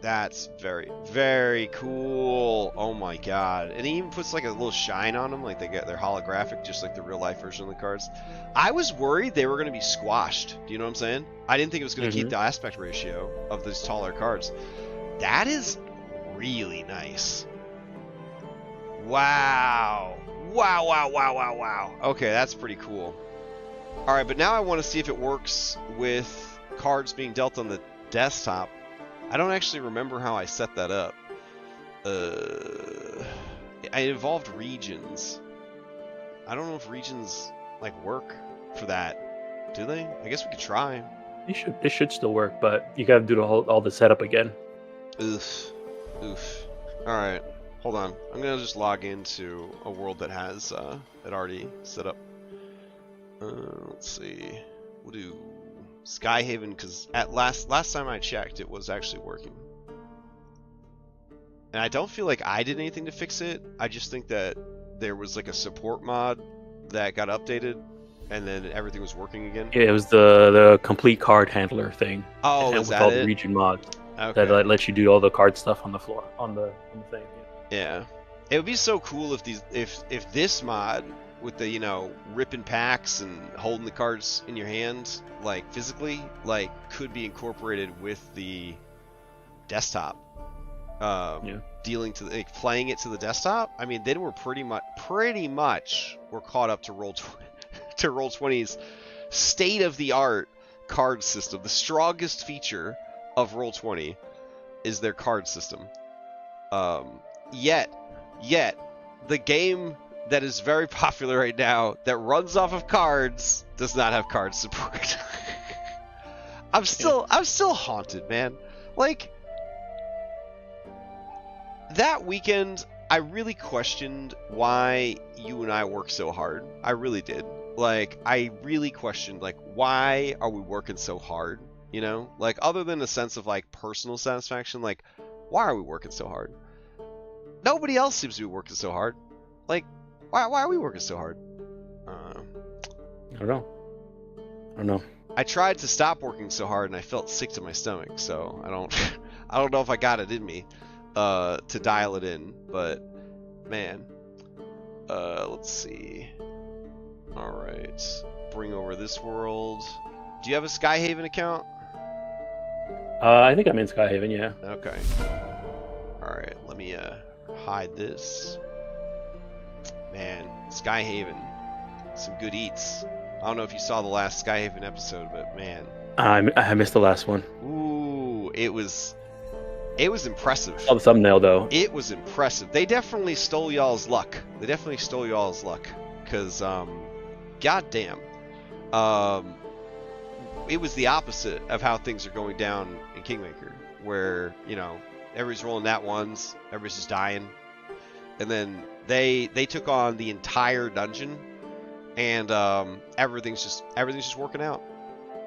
That's very, very cool. Oh my god. And he even puts like a little shine on them, like they're holographic, just like the real life version of the cards. I was worried they were going to be squashed. Do you know what I'm saying? I didn't think it was going to keep the aspect ratio of those taller cards. That is really nice. Wow. Wow, wow, wow, wow, wow. Okay, that's pretty cool. Alright, but now I want to see if it works with cards being dealt on the desktop. I don't actually remember how I set that up. I involved regions. I don't know if regions like work for that. Do they? I guess we could try. It should still work, but you gotta do all the setup again. Oof. All right, hold on. I'm gonna just log into a world that has it already set up. Let's see. We'll do Skyhaven, because at last time I checked, it was actually working. And I don't feel like I did anything to fix it. I just think that there was like a support mod that got updated, and then everything was working again. Yeah, it was the complete card handler thing. Oh, is that called it? The region mod. Okay. That lets you do all the card stuff on the floor, on the thing. Yeah. It would be so cool if this mod with the, you know, ripping packs and holding the cards in your hand, like physically, like could be incorporated with the desktop. Dealing to like playing it to the desktop. I mean, then we're pretty much we're caught up to Roll20's state of the art card system. The strongest feature of Roll20 is their card system. Yet the game that is very popular right now that runs off of cards does not have card support. I'm still haunted, man. Like, that weekend I really questioned why you and I work so hard. I really did. Like, I really questioned, like, why are we working so hard? You know, like, other than a sense of like personal satisfaction, like, why are we working so hard? Nobody else seems to be working so hard. Like, why are we working so hard? I don't know. I tried to stop working so hard and I felt sick to my stomach, so I don't know if I got it in me to dial it in, but man. Let's see. Alright. Bring over this world. Do you have a Skyhaven account? I think I'm in Skyhaven, yeah. Okay. Alright, let me hide this. Man, Skyhaven. Some good eats. I don't know if you saw the last Skyhaven episode, but man. I missed the last one. Ooh, it was impressive. Oh, the thumbnail though. It was impressive. They definitely stole y'all's luck. Because, goddamn. It was the opposite of how things are going down in Kingmaker, where, you know, everybody's rolling nat ones, everybody's just dying. And then they took on the entire dungeon, and everything's just working out.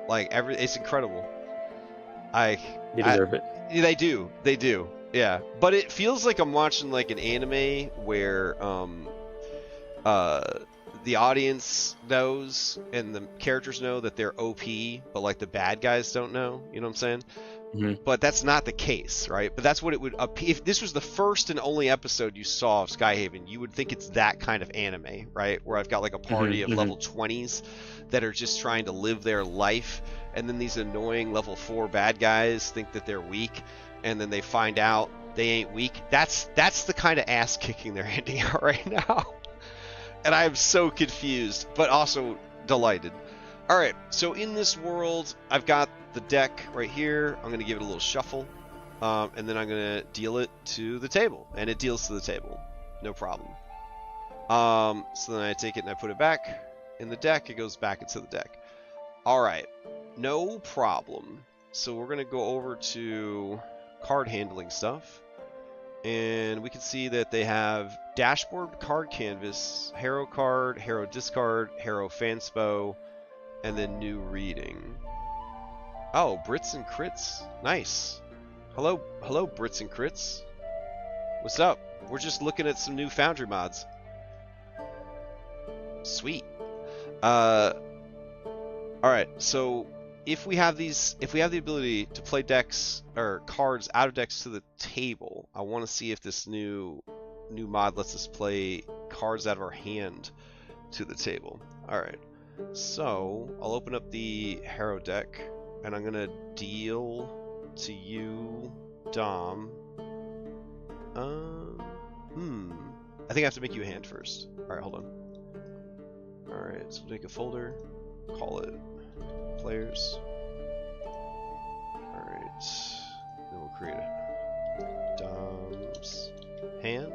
Like, it's incredible. They deserve it. They do. Yeah. But it feels like I'm watching like an anime where the audience knows and the characters know that they're OP, but like the bad guys don't know. You know what I'm saying? Mm-hmm. But that's not the case, right? But that's what it would appear. If this was the first and only episode you saw of Skyhaven, you would think it's that kind of anime, right? Where I've got like a party of level 20s that are just trying to live their life, and then these annoying level 4 bad guys think that they're weak, and then they find out They ain't weak. That's the kind of ass kicking they're handing out right now. And I am so confused, but also delighted. All right, so in this world, I've got the deck right here. I'm going to give it a little shuffle, and then I'm going to deal it to the table, and it deals to the table, no problem. So then I take it and I put it back in the deck. It goes back into the deck. All right, no problem. So we're going to go over to card handling stuff. And we can see that they have dashboard card canvas, hero card, hero discard, hero fanspo, and then new reading. Oh, Brits and Crits. Nice. Hello, Brits and Crits. What's up? We're just looking at some new Foundry mods. Sweet. Alright, so if we have the ability to play decks or cards out of decks to the table, I want to see if this new mod lets us play cards out of our hand to the table. All right, so I'll open up the hero deck and I'm gonna deal to you, Dom. I think I have to make you a hand first. All right, hold on. All right, so make a folder, call it players. Alright. Then we'll create a Dom's hand.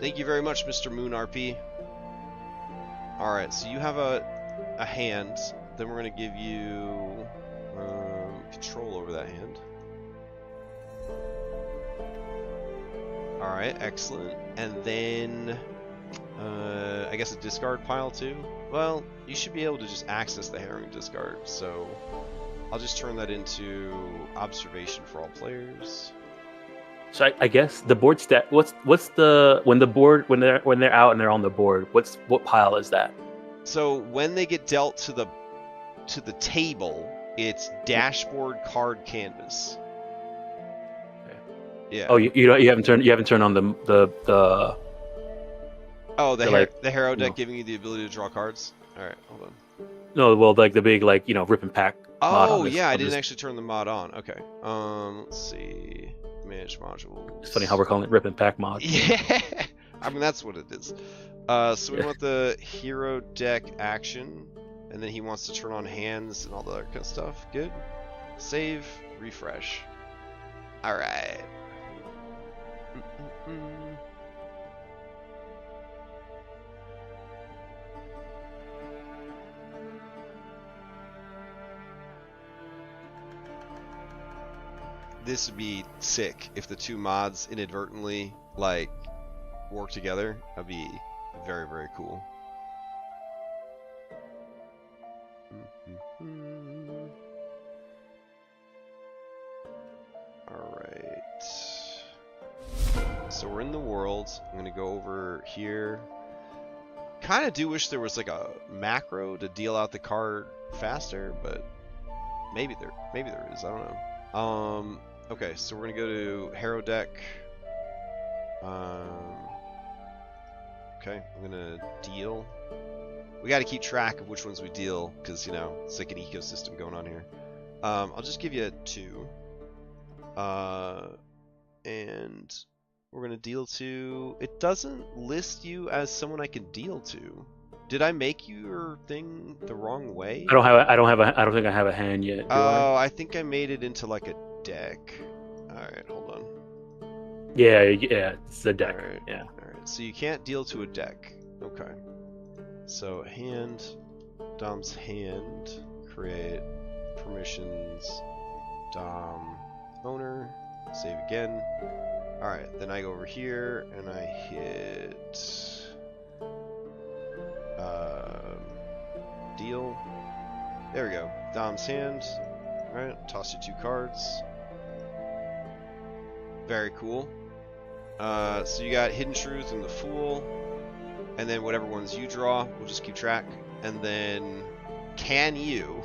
Thank you very much, Mr. Moon RP. Alright, so you have a hand. Then we're going to give you control over that hand. Alright, excellent. And then I guess a discard pile too. Well, you should be able to just access the herring discard, so I'll just turn that into observation for all players. So I guess the board stat. What's the when they're out and they're on the board? What pile is that? So when they get dealt to the table, it's dashboard card canvas. Okay. Yeah. Oh, you haven't turned on the. Oh, the hero deck giving you the ability to draw cards? Alright, hold on. No, well, like the big, rip and pack mod. Oh, yeah, I didn't actually turn the mod on. Okay. Let's see. Manage modules. It's funny how we're calling it rip and pack mod. Yeah! I mean, that's what it is. So we want the hero deck action, and then he wants to turn on hands and all the other kind of stuff. Good. Save, refresh. Alright. This would be sick if the two mods inadvertently work together. That'd be very, very cool. Alright. So we're in the world. I'm gonna go over here. Kinda do wish there was a macro to deal out the card faster, but maybe there is, I don't know. Okay, so we're gonna go to hero deck. Okay, I'm gonna deal. We gotta keep track of which ones we deal, because, it's like an ecosystem going on here. I'll just give you 2. And we're gonna deal to... It doesn't list you as someone I can deal to. Did I make your thing the wrong way? I don't think I have a hand yet. Oh, I think I made it into a deck. Alright, hold on. Yeah, it's a deck. Alright, yeah. Alright, so you can't deal to a deck. Okay. So hand, Dom's hand, create, permissions, Dom, owner, save again. Alright, then I go over here and I hit deal. There we go. Dom's hand. Alright, toss you 2 cards. Very cool. So you got Hidden Truth and the Fool. And then whatever ones you draw, we'll just keep track. And then, can you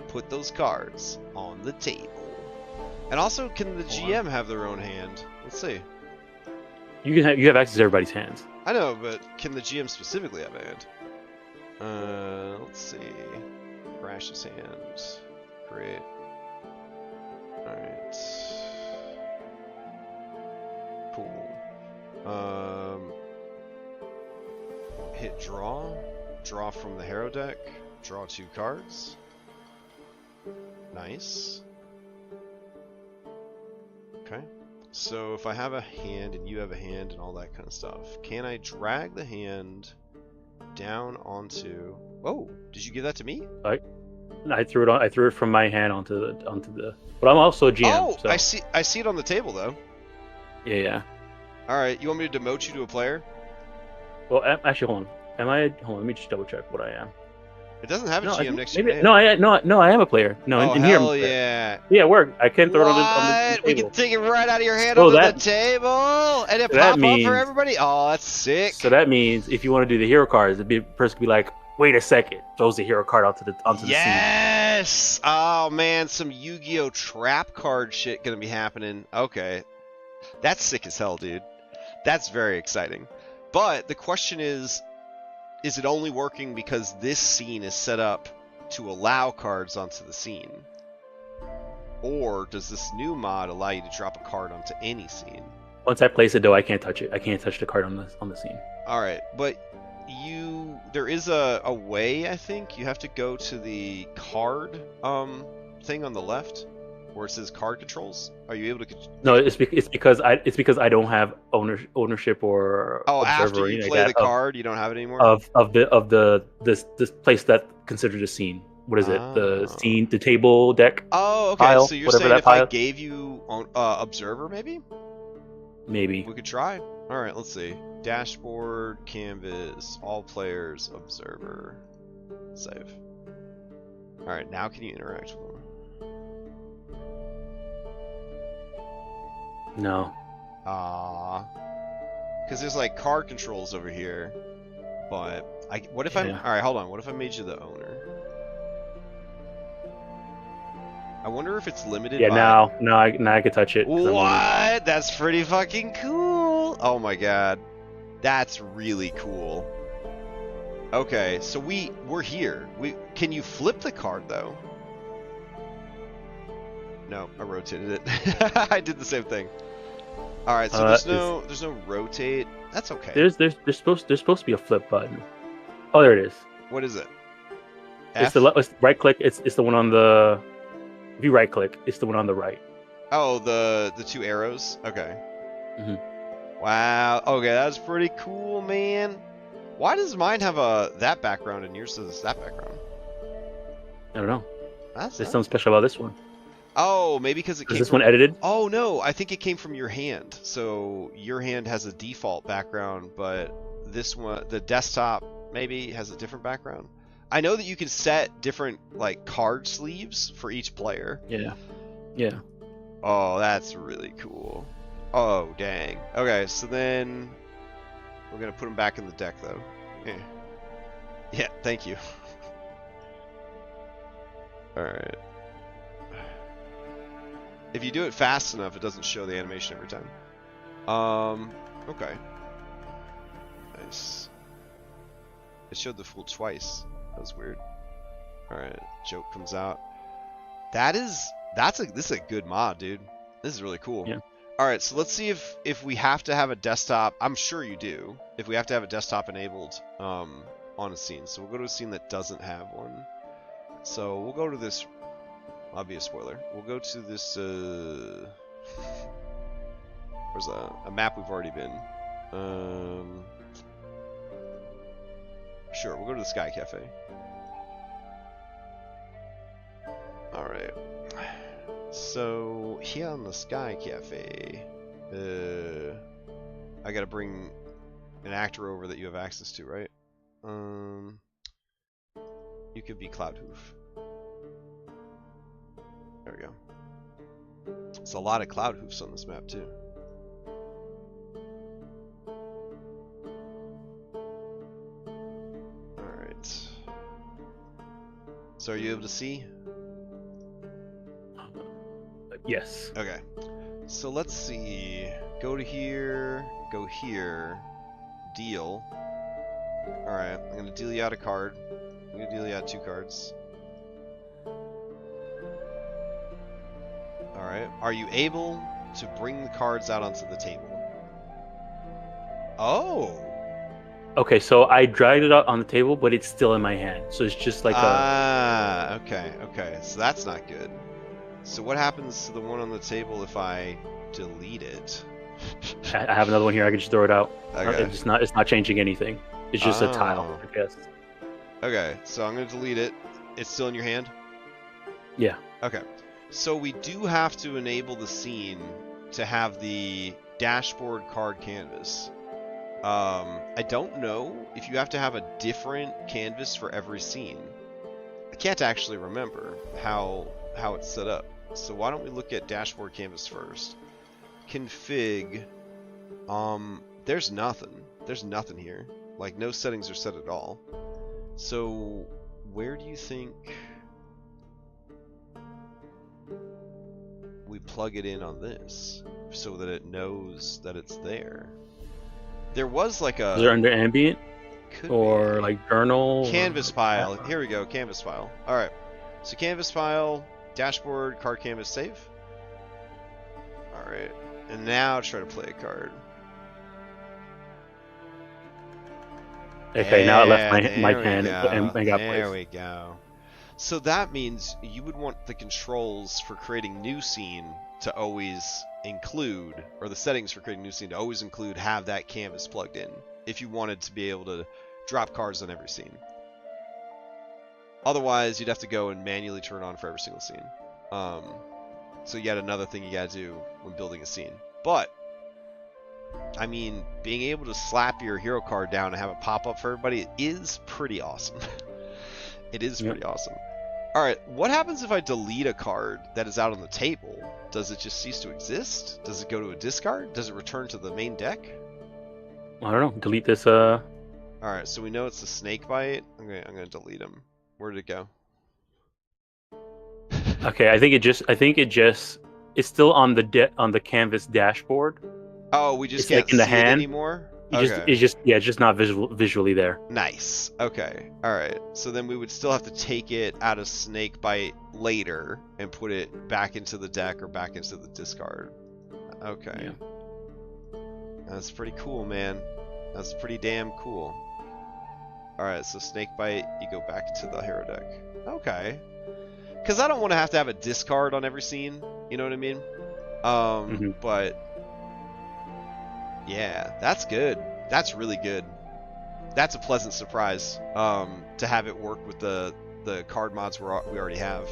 put those cards on the table? And also, can the GM have their own hand? Let's see. You have access to everybody's hands. I know, but can the GM specifically have a hand? Let's see. Crash's hand. Create. Alright. Draw from the Hero deck. Draw 2 cards. Nice. Okay. So if I have a hand and you have a hand and all that kind of stuff, can I drag the hand down onto... Oh, did you give that to me? I threw it on. I threw it from my hand onto the. But I'm also a GM. Oh, so. I see it on the table though. Yeah. All right, you want me to demote you to a player? Well, actually, hold on. Am I? Hold on. Let me just double check what I am. It doesn't have a No, GM next to your maybe, name. no, I am a player. No, Oh, in here. hell yeah. Yeah, work. I can throw it on the table. We can take it right out of your hand So onto that- the table, and it so that pop up means- for everybody. Oh, that's sick. So that means if you want to do the hero cards, the person could be like, "Wait a second," throws the hero card onto the scene. Yes. Oh man, some Yu-Gi-Oh trap card shit gonna be happening. Okay, that's sick as hell, dude. That's very exciting. But the question is it only working because this scene is set up to allow cards onto the scene? Or does this new mod allow you to drop a card onto any scene? Once I place it, though, I can't touch it. I can't touch the card on the scene. Alright, but there is a way, I think. You have to go to the card thing on the left where it says card controls. Are you able to... No, it's because I don't have ownership or Oh, observer after or you anything play like the that card, you don't have it anymore? of this place that considered a scene. What is it? The scene, the table deck. Oh, okay. Pile, So you're whatever saying that if I pile- gave you observer, maybe? Maybe. We could try. Alright, let's see. Dashboard, canvas, all players, observer. Save. Alright, now can you interact with them? No. Because there's like card controls over here. But what if I'm... Yeah. Alright, hold on. What if I made you the owner? I wonder if it's limited Yeah. by... Now I can touch it. 'cause I'm owner. What? That's pretty fucking cool. Oh my god. That's really cool. Okay, so we're here. Can you flip the card though? No, I rotated it. I did the same thing. All right, so there's no rotate. That's okay. There's supposed to be a flip button. Oh, there it is. What is it? It's F? it's right click. It's the one on the. If you right click, it's the one on the right. Oh, the 2 arrows. Okay. Mhm. Wow. Okay, that's pretty cool, man. Why does mine have that background and yours has that background? I don't know. That's There's something special about this one. Oh, maybe because it came Is this from... one edited? Oh no, I think it came from your hand. So your hand has a default background, but this one, the desktop, maybe has a different background. I know that you can set different like card sleeves for each player. Yeah. Yeah. Oh, that's really cool. Oh, dang. Okay, so then we're gonna put them back in the deck though. Yeah. Yeah, thank you. Alright. If you do it fast enough, it doesn't show the animation every time. Okay. Nice. It showed the fool twice. That was weird. Alright, joke comes out. This is a good mod, dude. This is really cool. Yeah. Alright, so let's see if we have to have a desktop. I'm sure you do. If we have to have a desktop enabled on a scene. So we'll go to a scene that doesn't have one. So we'll go to this. I'll be a spoiler. We'll go to this. Where's a map we've already been? Sure, we'll go to the Sky Cafe. All right. So here on the Sky Cafe, I gotta bring an actor over that you have access to, right? You could be Cloudhoof. There we go. It's a lot of Cloudhoofs on this map too. Alright. So are you able to see? Yes. Okay. So let's see. Go to here, go here, deal. Alright, I'm gonna deal you out a card. I'm gonna deal you out 2 cards. Alright. Are you able to bring the cards out onto the table? Oh! Okay, so I dragged it out on the table, but it's still in my hand. So it's just like okay. So that's not good. So what happens to the one on the table if I delete it? I have another one here. I can just throw it out. Okay. It's not changing anything. It's just a tile, I guess. Okay, so I'm gonna delete it. It's still in your hand? Yeah. Okay. So we do have to enable the scene to have the dashboard card canvas. I don't know if you have to have a different canvas for every scene. I can't actually remember how it's set up. So why don't we look at dashboard canvas first? Config. There's nothing. There's nothing here. Like, no settings are set at all. So where do you think we plug it in on this so that it knows that it's there? There was like a... Is it under ambient? Or be. like journal? Canvas file. Here we go, canvas file. Alright. So canvas file, dashboard, card canvas, save. Alright. And now try to play a card. Okay, now it left my hand and got There placed. we go. So that means you would want the controls for creating new scene to always include, or the settings for creating new scene to always include, have that canvas plugged in if you wanted to be able to drop cards on every scene. Otherwise, you'd have to go and manually turn it on for every single scene. So yet another thing you gotta do when building a scene. But I mean, being able to slap your hero card down and have it pop up for everybody is pretty awesome. It is pretty awesome. Alright, what happens if I delete a card that is out on the table? Does it just cease to exist? Does it go to a discard? Does it return to the main deck? I don't know. Delete this. Alright, so we know it's a snake bite. I'm gonna delete him. Where did it go? Okay, I think it just it's still on the canvas dashboard. Oh, we just It's can't like in the see hand. it anymore? It's just not visually there. Nice. Okay. Alright. So then we would still have to take it out of snake bite later and put it back into the deck or back into the discard. Okay. Yeah. That's pretty cool, man. That's pretty damn cool. Alright, so snake bite, you go back to the hero deck. Okay. Because I don't want to have a discard on every scene, you know what I mean? But yeah, that's good. That's really good. That's a pleasant surprise to have it work with the card mods we already have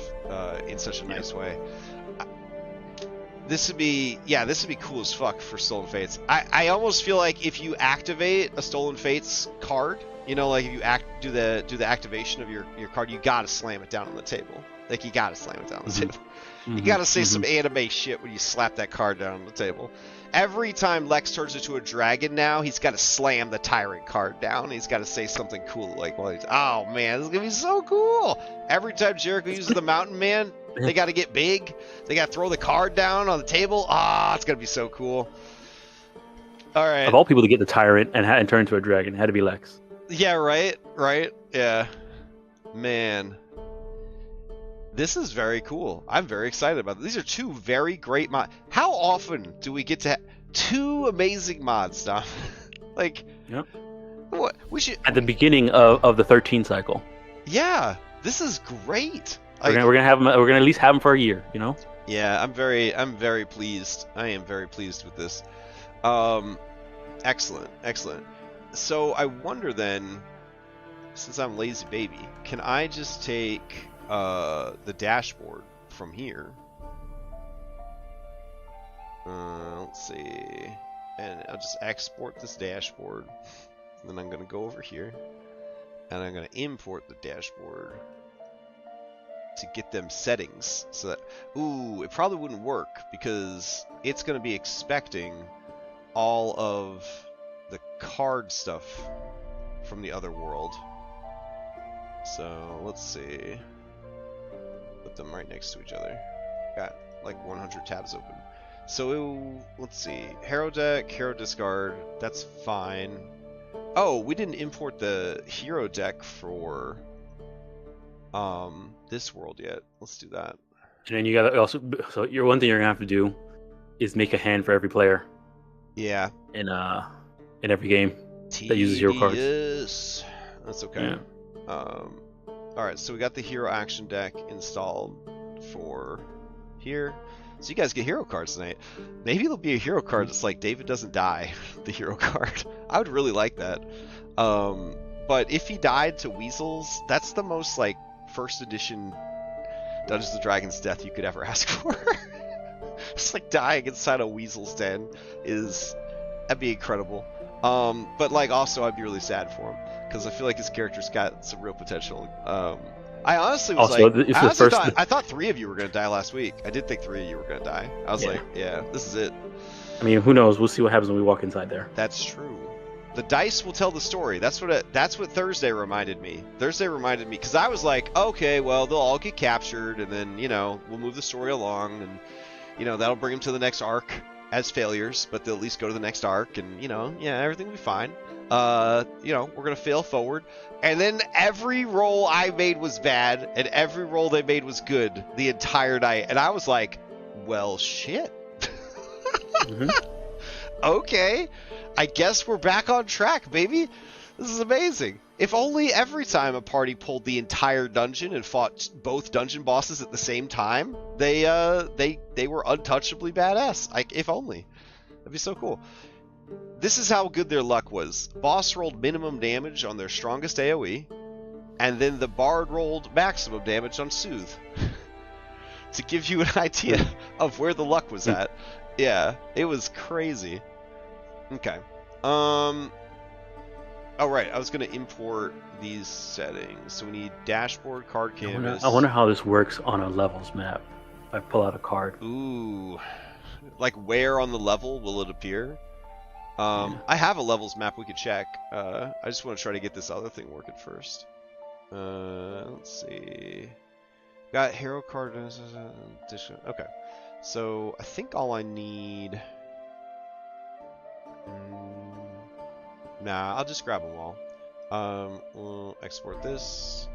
in such a nice way. This would be cool as fuck for Stolen Fates. I almost feel like if you activate a Stolen Fates card, you know, like if you do the activation of your card, you gotta slam it down on the table. Like, you gotta slam it down on the table. You gotta say some anime shit when you slap that card down on the table. Every time Lex turns into a dragon now, he's got to slam the Tyrant card down. He's got to say something cool like, oh man, this is going to be so cool. Every time Jericho uses the Mountain Man, they got to get big. They got to throw the card down on the table. It's going to be so cool. All right. Of all people to get the Tyrant and turn into a dragon, it had to be Lex. Yeah, right? Yeah. Man. This is very cool. I'm very excited about this. These are two very great mods. How often do we get to have two amazing mods, Dom? Like, yep. What we should at the beginning of the 13 cycle. Yeah, this is great. We're gonna have them. We're gonna at least have them for a year, you know. Yeah, I'm very pleased. I am very pleased with this. Excellent. So I wonder then, since I'm lazy baby, can I just take the dashboard from here? Let's see, and I'll just export this dashboard. Then I'm gonna go over here, and I'm gonna import the dashboard to get them settings. So that, it probably wouldn't work because it's gonna be expecting all of the card stuff from the other world. So let's see. Put them right next to each other. Got like 100 tabs open. So let's see. Hero deck, hero discard. That's fine. Oh, we didn't import the hero deck for this world yet. Let's do that. And then you gotta also. So your one thing you're gonna have to do is make a hand for every player. Yeah. In every game. that uses hero cards. Tedious. That's okay. Yeah. Alright, so we got the hero action deck installed for here. So you guys get hero cards tonight. Maybe there'll be a hero card that's like David doesn't die, the hero card. I would really like that. But if he died to weasels, that's the most like first edition Dungeons and Dragons death you could ever ask for. Just like dying inside a weasel's den that'd be incredible. But like also I'd be really sad for him because I feel like his character's got some real potential. I honestly was I thought 3 of you were gonna die last week. I did think 3 of you were gonna die. I was like, yeah, this is it. I mean, who knows? We'll see what happens when we walk inside there. That's true. The dice will tell the story. That's what Thursday reminded me. Thursday reminded me because I was like, okay, well they'll all get captured and then we'll move the story along and that'll bring them to the next arc as failures, but they'll at least go to the next arc and everything will be fine. We're gonna fail forward. And then every roll I made was bad, and every roll they made was good the entire night. And I was like, well, shit. Mm-hmm. Okay, I guess we're back on track, baby. This is amazing. If only every time a party pulled the entire dungeon and fought both dungeon bosses at the same time, they were untouchably badass. If only. That'd be so cool. This is how good their luck was. Boss rolled minimum damage on their strongest AoE, and then the Bard rolled maximum damage on Soothe. To give you an idea of where the luck was at. Yeah, it was crazy. Okay. Oh right, I was gonna import these settings. So we need dashboard, card canvas. I wonder how this works on a levels map. If I pull out a card. Ooh. Like where on the level will it appear? I have a levels map we could check. I just want to try to get this other thing working first. Let's see. Got hero card. Okay. So I think all I need. Nah, I'll just grab them all. We'll export this.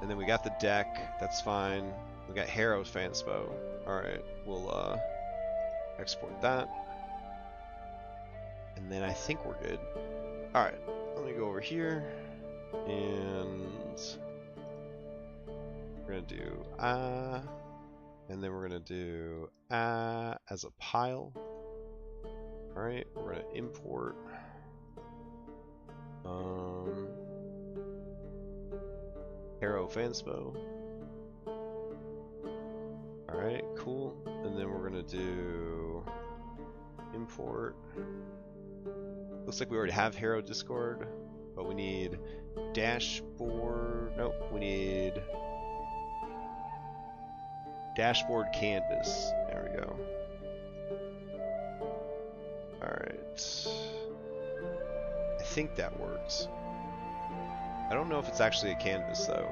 And then we got the deck. That's fine. We got Harrow Fanspo. Alright, we'll export that. And then I think we're good. Alright, let me go over here. And we're going to do and then we're going to do as a pile. Alright, we're going to import Harrow Fanspo. Alright, cool. And then we're going to do import. Looks like we already have Harrow Discord, but we need dashboard. Nope, we need dashboard canvas. There we go. Alright. I think that works. I don't know if it's actually a canvas though.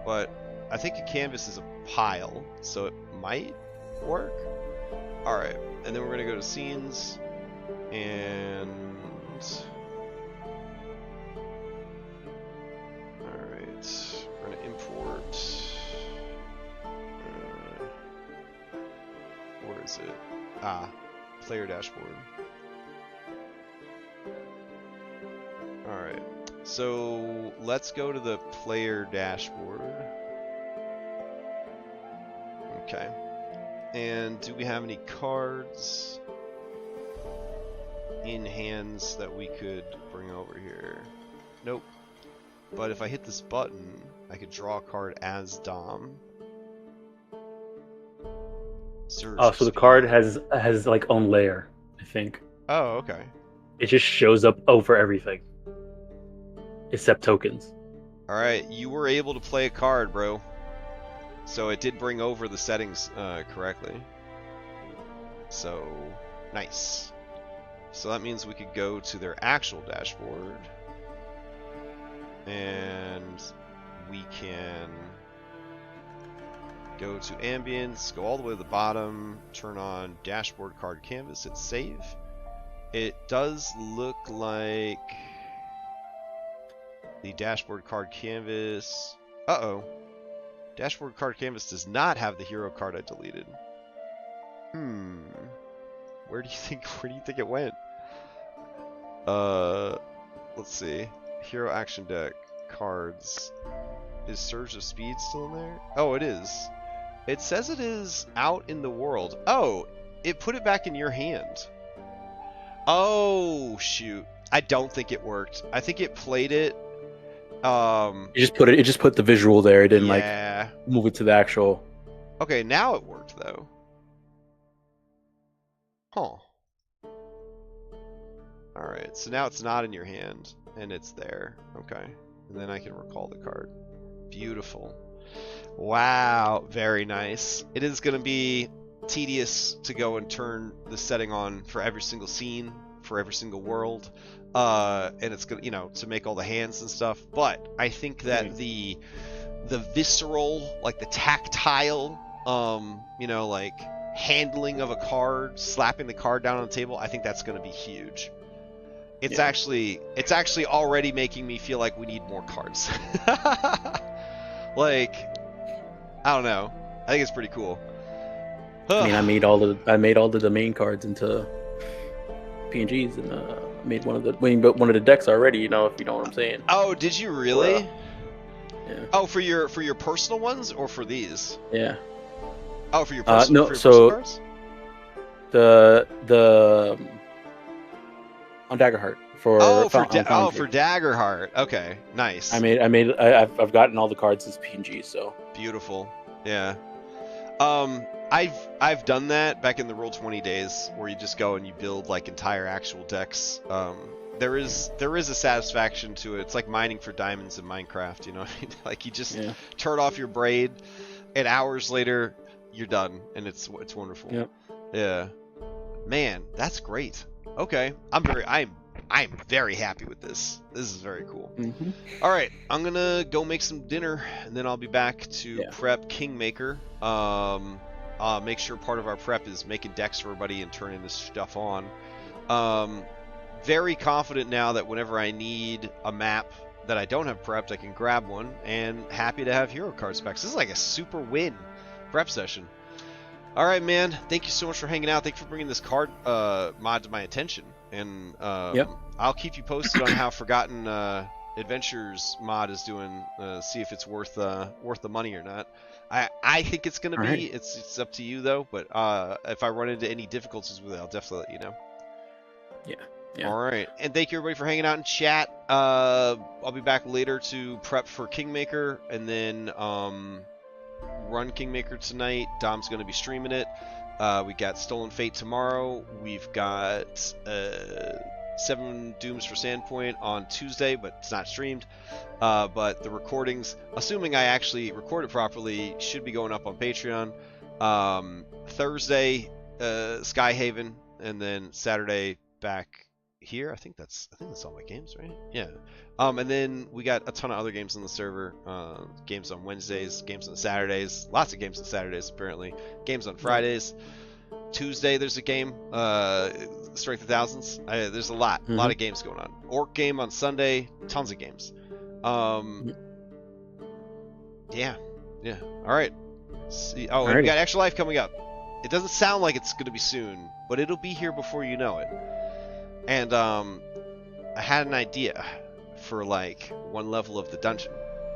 But I think a canvas is a pile, so it might work. Alright, and then we're going to go to scenes, and alright, we're going to import, where is it? Player dashboard. Alright, so let's go to the player dashboard. Okay. And do we have any cards in hands that we could bring over here? Nope. But if I hit this button, I could draw a card as Dom. Surge so the card has like own layer, I think. Oh, okay. It just shows up over everything. Except tokens. Alright, you were able to play a card, bro. So it did bring over the settings correctly. So, nice. So that means we could go to their actual dashboard. And we can go to ambience, go all the way to the bottom, turn on dashboard card canvas, hit save. It does look like the dashboard card canvas. Uh-oh. Dashboard card canvas does not have the hero card I deleted. Where do you think it went? Let's see. Hero action deck cards. Is Surge of Speed still in there? Oh, it is. It says it is out in the world. Oh, it put it back in your hand. Oh, shoot. I don't think it worked. I think it played it. It just put the visual there. It didn't yeah. like move it to the actual. Okay, now it worked though. Huh. Alright, so now it's not in your hand, and it's there. Okay. And then I can recall the card. Beautiful. Wow, very nice. It is going to be tedious to go and turn the setting on for every single scene, for every single world. And it's going to, to make all the hands and stuff. But I think that the visceral, like the tactile, like handling of a card, slapping the card down on the table, I think that's going to be huge. It's actually already making me feel like we need more cards. Like, I don't know. I think it's pretty cool. I mean, I made all the domain cards into PNGs, and made one of the decks already. If you know what I'm saying. Oh, did you really? Yeah. Oh, for your personal ones or for these? Yeah. Oh, for your personal, no. Personal cards? The on Daggerheart for for Daggerheart. Okay, nice. I've gotten all the cards as PNG, so beautiful. Yeah. I've done that back in the Roll20 days, where you just go and you build like entire actual decks. There is a satisfaction to it. It's like mining for diamonds in Minecraft. You know what I mean? Like you just turn off your braid, and hours later you're done, and it's wonderful. Yep. Yeah. Man, that's great. Okay, I'm very happy with this. This is very cool. Mm-hmm. All right, I'm gonna go make some dinner, and then I'll be back to prep Kingmaker. Make sure part of our prep is making decks for everybody and turning this stuff on. Very confident now that whenever I need a map that I don't have prepped, I can grab one, and happy to have hero card specs. This is like a super win prep session. All right, man. Thank you so much for hanging out. Thank you for bringing this card mod to my attention. And I'll keep you posted on how Forgotten Adventures mod is doing. See if it's worth the money or not. I think it's gonna be. Right. It's up to you though. But if I run into any difficulties with it, I'll definitely let you know. Yeah. All right. And thank you everybody for hanging out in chat. I'll be back later to prep for Kingmaker, and then run Kingmaker tonight. Dom's going to be streaming it. We got Stolen Fate tomorrow. We've got 7 Dooms for Sandpoint on Tuesday, but it's not streamed. But the recordings, assuming I actually record it properly, should be going up on Patreon. Thursday, Skyhaven, and then Saturday back here. I think that's all my games, right? Yeah. And then we got a ton of other games on the server. Games on Wednesdays, games on Saturdays. Lots of games on Saturdays, apparently. Games on Fridays. Tuesday, there's a game. Strength of Thousands. There's a lot of games going on. Orc game on Sunday. Tons of games. Yeah. All right. See. Oh, and we got Extra Life coming up. It doesn't sound like it's going to be soon, but it'll be here before you know it. And I had an idea for like one level of the dungeon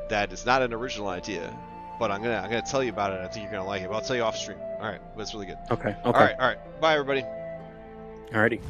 that is not an original idea, but I'm gonna tell you about it. I think you're gonna like it, but I'll tell you off stream. All right, but it's really good. Okay. All right. Bye, everybody. Alrighty.